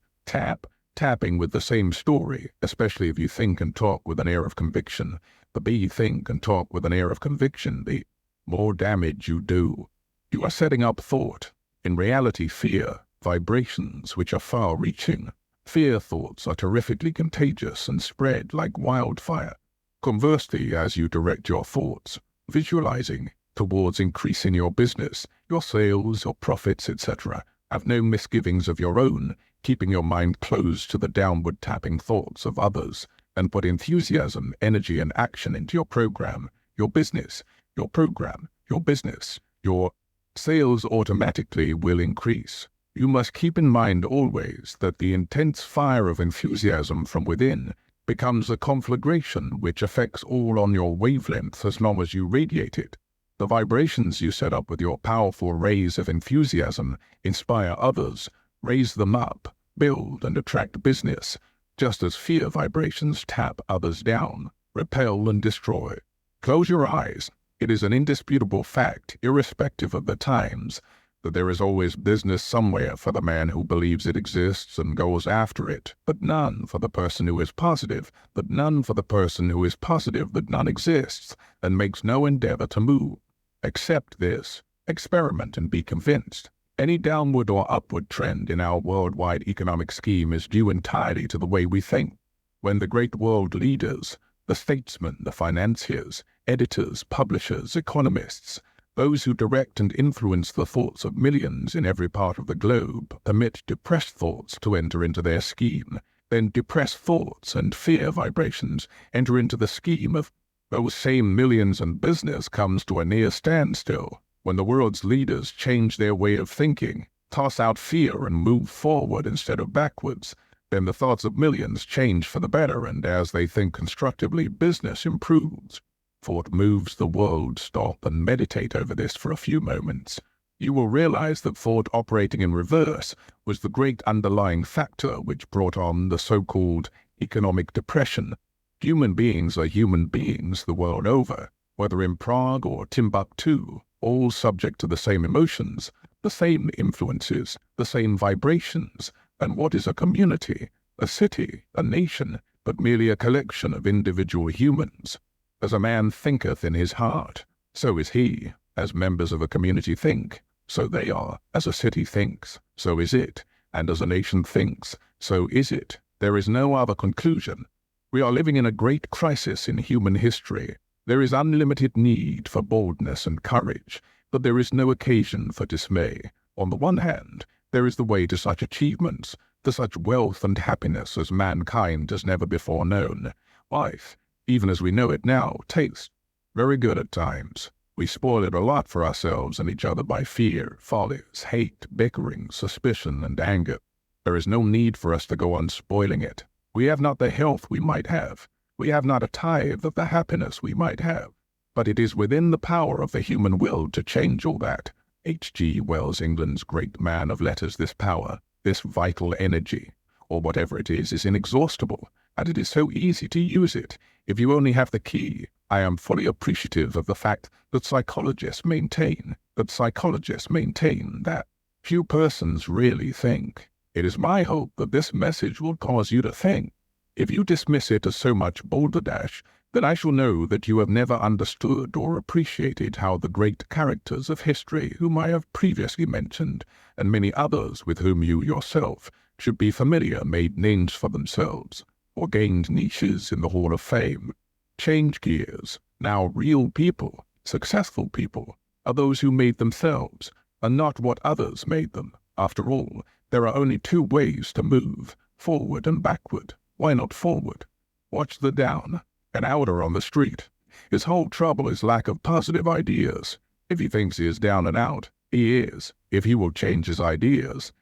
Tapping with the same story, especially if you think and talk with an air of conviction. The B, think and talk with an air of conviction, the more damage you do. You are setting up thought. In reality, fear, vibrations which are far-reaching. Fear thoughts are terrifically contagious and spread like wildfire. Conversely, as you direct your thoughts, visualizing towards increasing your business, your sales, your profits, etc., have no misgivings of your own, keeping your mind closed to the downward tapping thoughts of others, and put enthusiasm, energy, and action into your program, your business, your program, your business, your sales automatically will increase. You must keep in mind always that the intense fire of enthusiasm from within becomes a conflagration which affects all on your wavelength as long as you radiate it. The vibrations you set up with your powerful rays of enthusiasm inspire others, raise them up, build and attract business, just as fear vibrations tap others down, repel and destroy. Close your eyes. It is an indisputable fact, irrespective of the times, that there is always business somewhere for the man who believes it exists and goes after it, but none for the person who is positive, but none for the person who is positive that none exists, and makes no endeavor to move. Accept this, experiment and be convinced. Any downward or upward trend in our worldwide economic scheme is due entirely to the way we think. When the great world leaders, the statesmen, the financiers, editors, publishers, economists, those who direct and influence the thoughts of millions in every part of the globe, permit depressed thoughts to enter into their scheme, then depressed thoughts and fear vibrations enter into the scheme of those same millions, and business comes to a near standstill. When the world's leaders change their way of thinking, toss out fear and move forward instead of backwards, then the thoughts of millions change for the better, and as they think constructively, business improves. Thought moves the world. Stop and meditate over this for a few moments. You will realize that thought operating in reverse was the great underlying factor which brought on the so-called economic depression. Human beings are human beings the world over, whether in Prague or Timbuktu, all subject to the same emotions, the same influences, the same vibrations. And what is a community, a city, a nation, but merely a collection of individual humans? As a man thinketh in his heart, so is he. As members of a community think, so they are. As a city thinks, so is it. And as a nation thinks, so is it. There is no other conclusion. We are living in a great crisis in human history. There is unlimited need for boldness and courage, but there is no occasion for dismay. On the one hand, there is the way to such achievements, to such wealth and happiness as mankind has never before known. Life, even as we know it now, tastes very good at times. We spoil it a lot for ourselves and each other by fear, follies, hate, bickering, suspicion, and anger. There is no need for us to go on spoiling it. We have not the health we might have. We have not a tithe of the happiness we might have. But it is within the power of the human will to change all that. H.G. Wells, England's great man of letters, this power, this vital energy, or whatever it is inexhaustible, and it is so easy to use it, if you only have the key. I am fully appreciative of the fact that psychologists maintain that few persons really think. It is my hope that this message will cause you to think. If you dismiss it as so much balderdash, then I shall know that you have never understood or appreciated how the great characters of history whom I have previously mentioned, and many others with whom you yourself should be familiar, made names for themselves, or gained niches in the Hall of Fame. Change gears. Now real people, successful people, are those who made themselves, and not what others made them. After all, there are only two ways to move, forward and backward. Why not forward? Watch the down, an outer on the street. His whole trouble is lack of positive ideas. If he thinks he is down and out, he is. If he will change his ideas,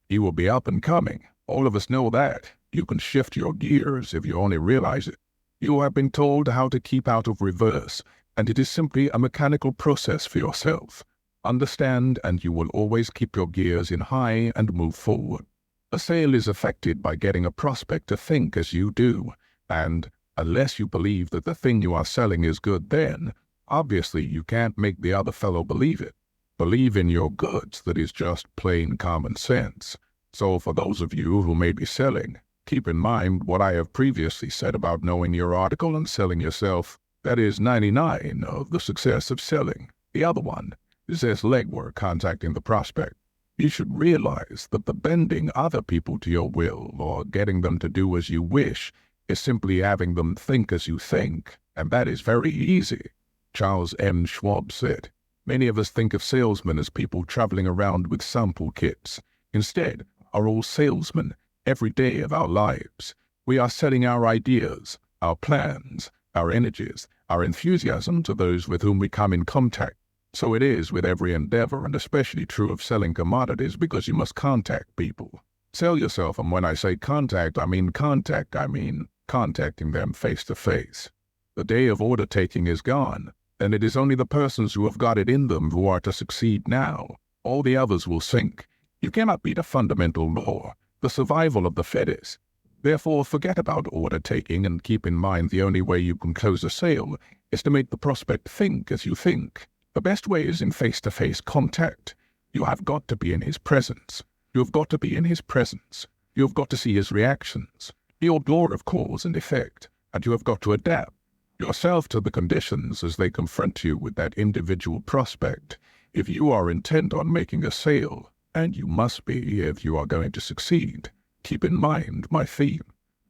he will be up and coming. All of us know that. You can shift your gears if you only realize it. You have been told how to keep out of reverse, and it is simply a mechanical process for yourself. Understand, and you will always keep your gears in high and move forward. A sale is affected by getting a prospect to think as you do, and unless you believe that the thing you are selling is good, then obviously you can't make the other fellow believe it. Believe in your goods, that is just plain common sense. So for those of you who may be selling, keep in mind what I have previously said about knowing your article and selling yourself. That is 99 of the success of selling. The other one is as legwork contacting the prospect. You should realize that the bending other people to your will or getting them to do as you wish is simply having them think as you think, and that is very easy. Charles M. Schwab said, "Many of us think of salesmen as people traveling around with sample kits. Instead, are all salesmen every day of our lives. We are selling our ideas, our plans, our energies, our enthusiasm to those with whom we come in contact. So it is with every endeavor, and especially true of selling commodities, because you must contact people. Sell yourself, and when I say contact, I mean contacting them face to face. The day of order taking is gone, and it is only the persons who have got it in them who are to succeed now. All the others will sink. You cannot beat a fundamental law, the survival of the fittest. Therefore, forget about order taking, and keep in mind the only way you can close a sale is to make the prospect think as you think. The best way is in face-to-face contact. You have got to be in his presence. You have got to be in his presence. You have got to see his reactions, the old law of cause and effect, and you have got to adapt yourself to the conditions as they confront you with that individual prospect. If you are intent on making a sale, and you must be if you are going to succeed, keep in mind my theme.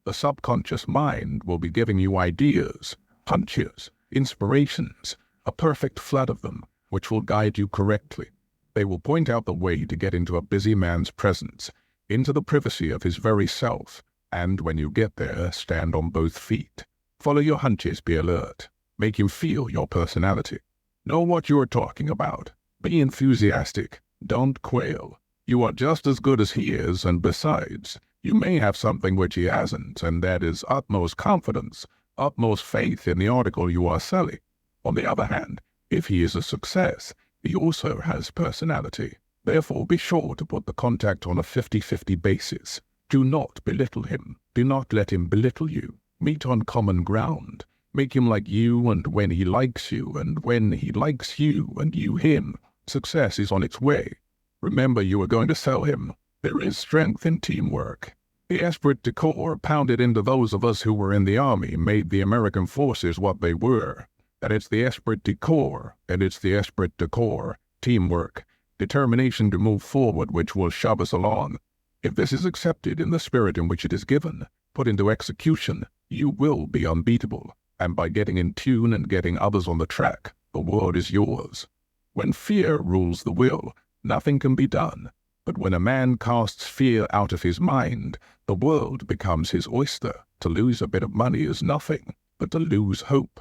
The subconscious mind will be giving you ideas, hunches, inspirations, a perfect flood of them, which will guide you correctly. They will point out the way to get into a busy man's presence, into the privacy of his very self, and when you get there, stand on both feet. Follow your hunches, be alert. Make him feel your personality. Know what you are talking about. Be enthusiastic. Don't quail. You are just as good as he is, and besides, you may have something which he hasn't, and that is utmost confidence, utmost faith in the article you are selling. On the other hand, if he is a success, he also has personality. Therefore, be sure to put the contact on a 50-50 basis. Do not belittle him. Do not let him belittle you. Meet on common ground. Make him like you, and when he likes you, and when he likes you, and you him, success is on its way. Remember, you are going to sell him. There is strength in teamwork. The esprit de corps pounded into those of us who were in the army made the American forces what they were. And it's the esprit de corps, and it's the esprit de corps, teamwork, determination to move forward which will shove us along. If this is accepted in the spirit in which it is given, put into execution, you will be unbeatable, and by getting in tune and getting others on the track, the world is yours. When fear rules the will, nothing can be done, but when a man casts fear out of his mind, the world becomes his oyster. To lose a bit of money is nothing, but to lose hope,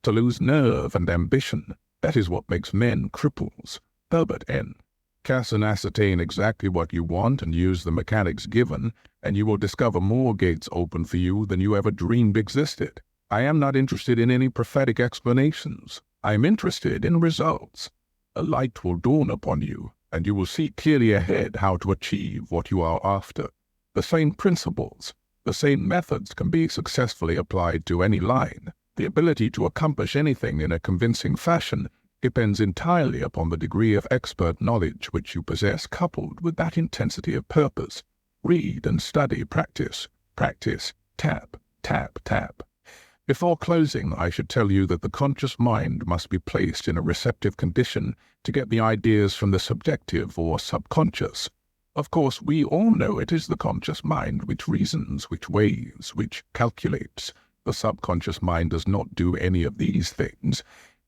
to lose nerve and ambition, that is what makes men cripples. Herbert N. Cast and ascertain exactly what you want and use the mechanics given, and you will discover more gates open for you than you ever dreamed existed. I am not interested in any prophetic explanations. I am interested in results. A light will dawn upon you, and you will see clearly ahead how to achieve what you are after. The same principles, the same methods can be successfully applied to any line. The ability to accomplish anything in a convincing fashion depends entirely upon the degree of expert knowledge which you possess, coupled with that intensity of purpose. Read and study, practice, tap, tap, tap. Before closing, I should tell you that the conscious mind must be placed in a receptive condition to get the ideas from the subjective or subconscious. Of course, we all know it is the conscious mind which reasons, which weighs, which calculates. The subconscious mind does not do any of these things.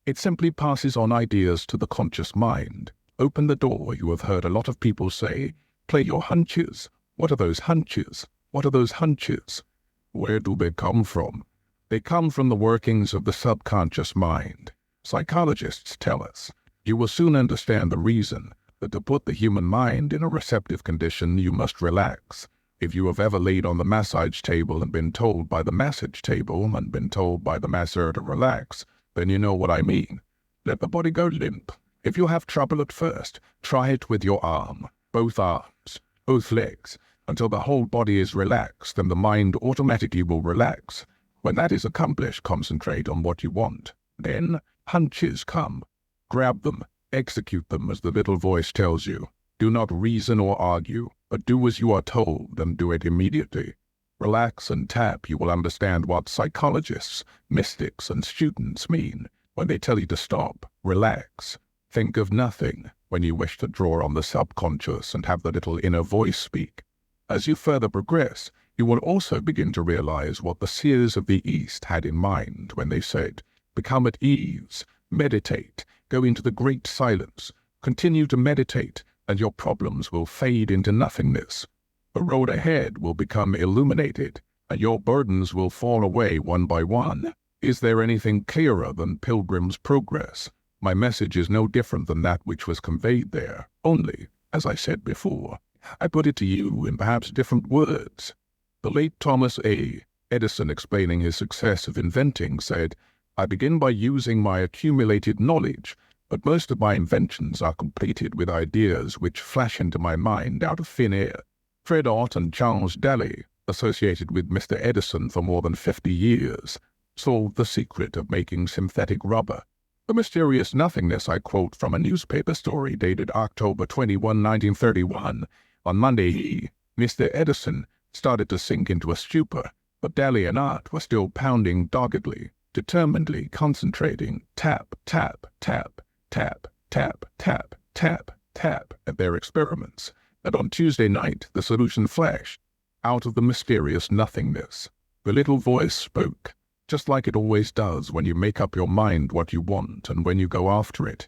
It simply passes on ideas to the conscious mind. Open the door. You have heard a lot of people say, play your hunches. What are those hunches? What are those hunches? Where do they come from? They come from the workings of the subconscious mind. Psychologists tell us You will soon understand the reason that to put the human mind in a receptive condition, you must relax. If you have ever laid on the massage table and been told by the massage table and been told by the masseur to relax, then you know what I mean. Let the body go limp. If you have trouble at first, try it with your arm, both arms, both legs, until the whole body is relaxed, and the mind automatically will relax. When that is accomplished, concentrate on what you want. Then hunches come. Grab them, execute them as the little voice tells you. Do not reason or argue, but do as you are told, and do it immediately. Relax and tap. You will understand what psychologists, mystics, and students mean when they tell you to stop, relax. Think of nothing when you wish to draw on the subconscious and have the little inner voice speak. As you further progress, you will also begin to realize what the seers of the East had in mind when they said, become at ease, meditate, go into the great silence, continue to meditate, and your problems will fade into nothingness. The road ahead will become illuminated, and your burdens will fall away one by one. Is there anything clearer than Pilgrim's Progress? My message is no different than that which was conveyed there, only, as I said before, I put it to you in perhaps different words. The late Thomas A. Edison, explaining his success of inventing, said, I begin by using my accumulated knowledge, but most of my inventions are completed with ideas which flash into my mind out of thin air. Fred Ott and Charles Daly, associated with Mr. Edison for more than 50 years, solved the secret of making synthetic rubber. The mysterious nothingness I quote from a newspaper story dated October 21, 1931. On Monday he, Mr. Edison, started to sink into a stupor, but Daly and Ott were still pounding doggedly, determinedly concentrating, tap, tap, tap, tap, tap, tap, tap, tap, at their experiments, and on Tuesday night the solution flashed out of the mysterious nothingness. The little voice spoke, just like it always does when you make up your mind what you want and when you go after it.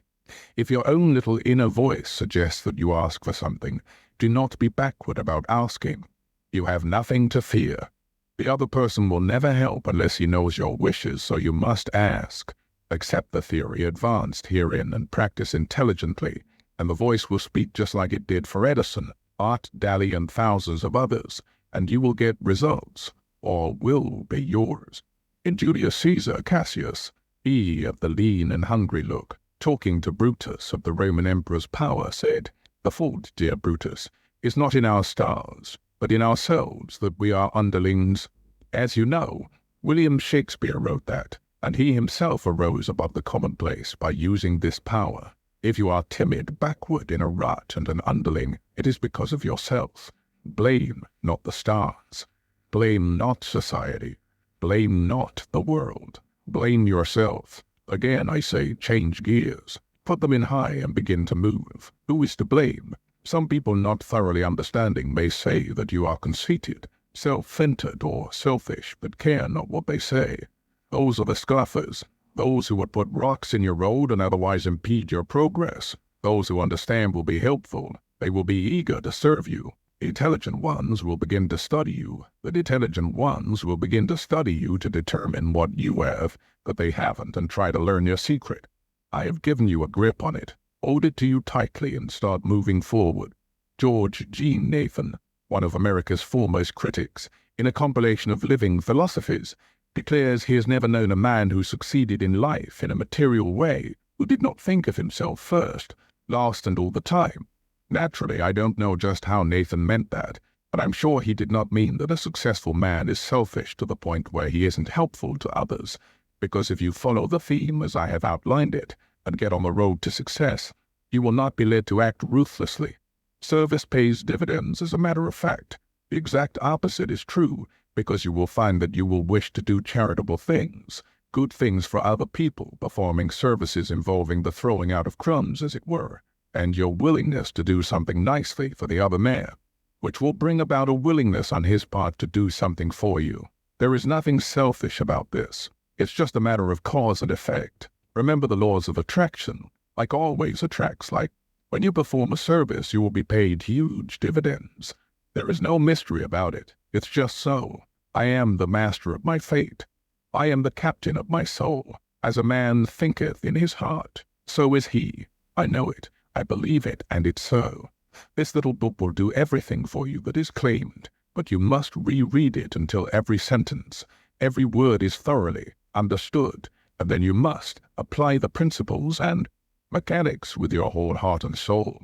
If your own little inner voice suggests that you ask for something, do not be backward about asking. You have nothing to fear. The other person will never help unless he knows your wishes, so you must ask. Accept the theory advanced herein and practice intelligently, and the voice will speak just like it did for Edison, Ott, Daly, and thousands of others, and you will get results, or will be yours. In Julius Caesar, Cassius, he of the lean and hungry look, talking to Brutus of the Roman emperor's power, said, The fault, dear Brutus, is not in our stars, but in ourselves that we are underlings. As you know, William Shakespeare wrote that, and he himself arose above the commonplace by using this power. If you are timid, backward, in a rut, and an underling, it is because of yourself. Blame not the stars. Blame not society. Blame not the world. Blame yourself. Again, I say, change gears. Put them in high and begin to move. Who is to blame? Some people not thoroughly understanding may say that you are conceited, self-centered, or selfish, but care not what they say. Those are the scoffers, those who would put rocks in your road and otherwise impede your progress. Those who understand will be helpful. They will be eager to serve you. The intelligent ones will begin to study you. The intelligent ones will begin to study you to determine what you have that they haven't and try to learn your secret. I have given you a grip on it. Hold it to you tightly and start moving forward. George G. Nathan, one of America's foremost critics, in a compilation of living philosophies, declares he has never known a man who succeeded in life in a material way who did not think of himself first, last, and all the time. Naturally, I don't know just how Nathan meant that, but I'm sure he did not mean that a successful man is selfish to the point where he isn't helpful to others, because if you follow the theme as I have outlined it, and get on the road to success, you will not be led to act ruthlessly. Service pays dividends, as a matter of fact. The exact opposite is true, because you will find that you will wish to do charitable things, good things for other people, performing services involving the throwing out of crumbs, as it were, and your willingness to do something nicely for the other man, which will bring about a willingness on his part to do something for you. There is nothing selfish about this. It's just a matter of cause and effect. Remember the laws of attraction. Like always attracts like. When you perform a service, you will be paid huge dividends. There is no mystery about it. It's just so. I am the master of my fate. I am the captain of my soul. As a man thinketh in his heart, so is he. I know it, I believe it, and it's so. This little book will do everything for you that is claimed, but you must reread it until every sentence, every word is thoroughly understood, and then you must apply the principles and mechanics with your whole heart and soul.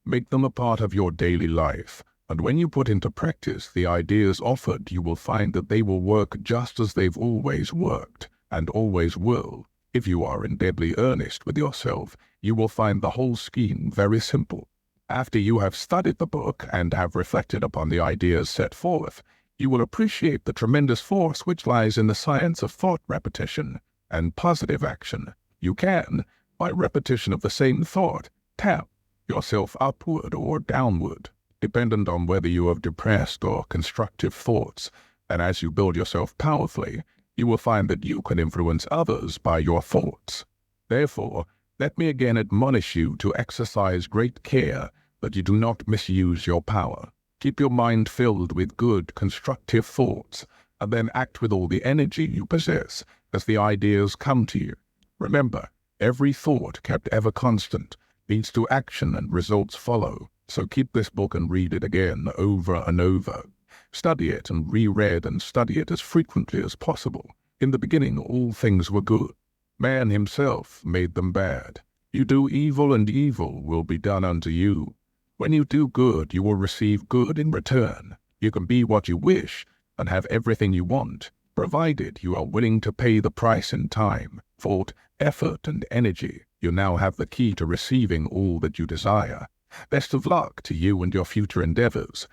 Make them a part of your daily life, and when you put into practice the ideas offered, you will find that they will work just as they've always worked, and always will. If you are in deadly earnest with yourself, you will find the whole scheme very simple. After you have studied the book and have reflected upon the ideas set forth, you will appreciate the tremendous force which lies in the science of thought repetition and positive action. You can, by repetition of the same thought, tap yourself upward or downward, dependent on whether you have depressed or constructive thoughts, and as you build yourself powerfully, you will find that you can influence others by your thoughts. Therefore, let me again admonish you to exercise great care that you do not misuse your power. Keep your mind filled with good, constructive thoughts, and then act with all the energy you possess as the ideas come to you. Remember, every thought kept ever constant leads to action and results follow. So keep this book and read it again over and over. Study it and reread and study it as frequently as possible. In the beginning all things were good. Man himself made them bad. You do evil and evil will be done unto you. When you do good you will receive good in return. You can be what you wish and have everything you want, provided you are willing to pay the price in time, thought, effort, and energy. You now have the key to receiving all that you desire. Best of luck to you and your future endeavors.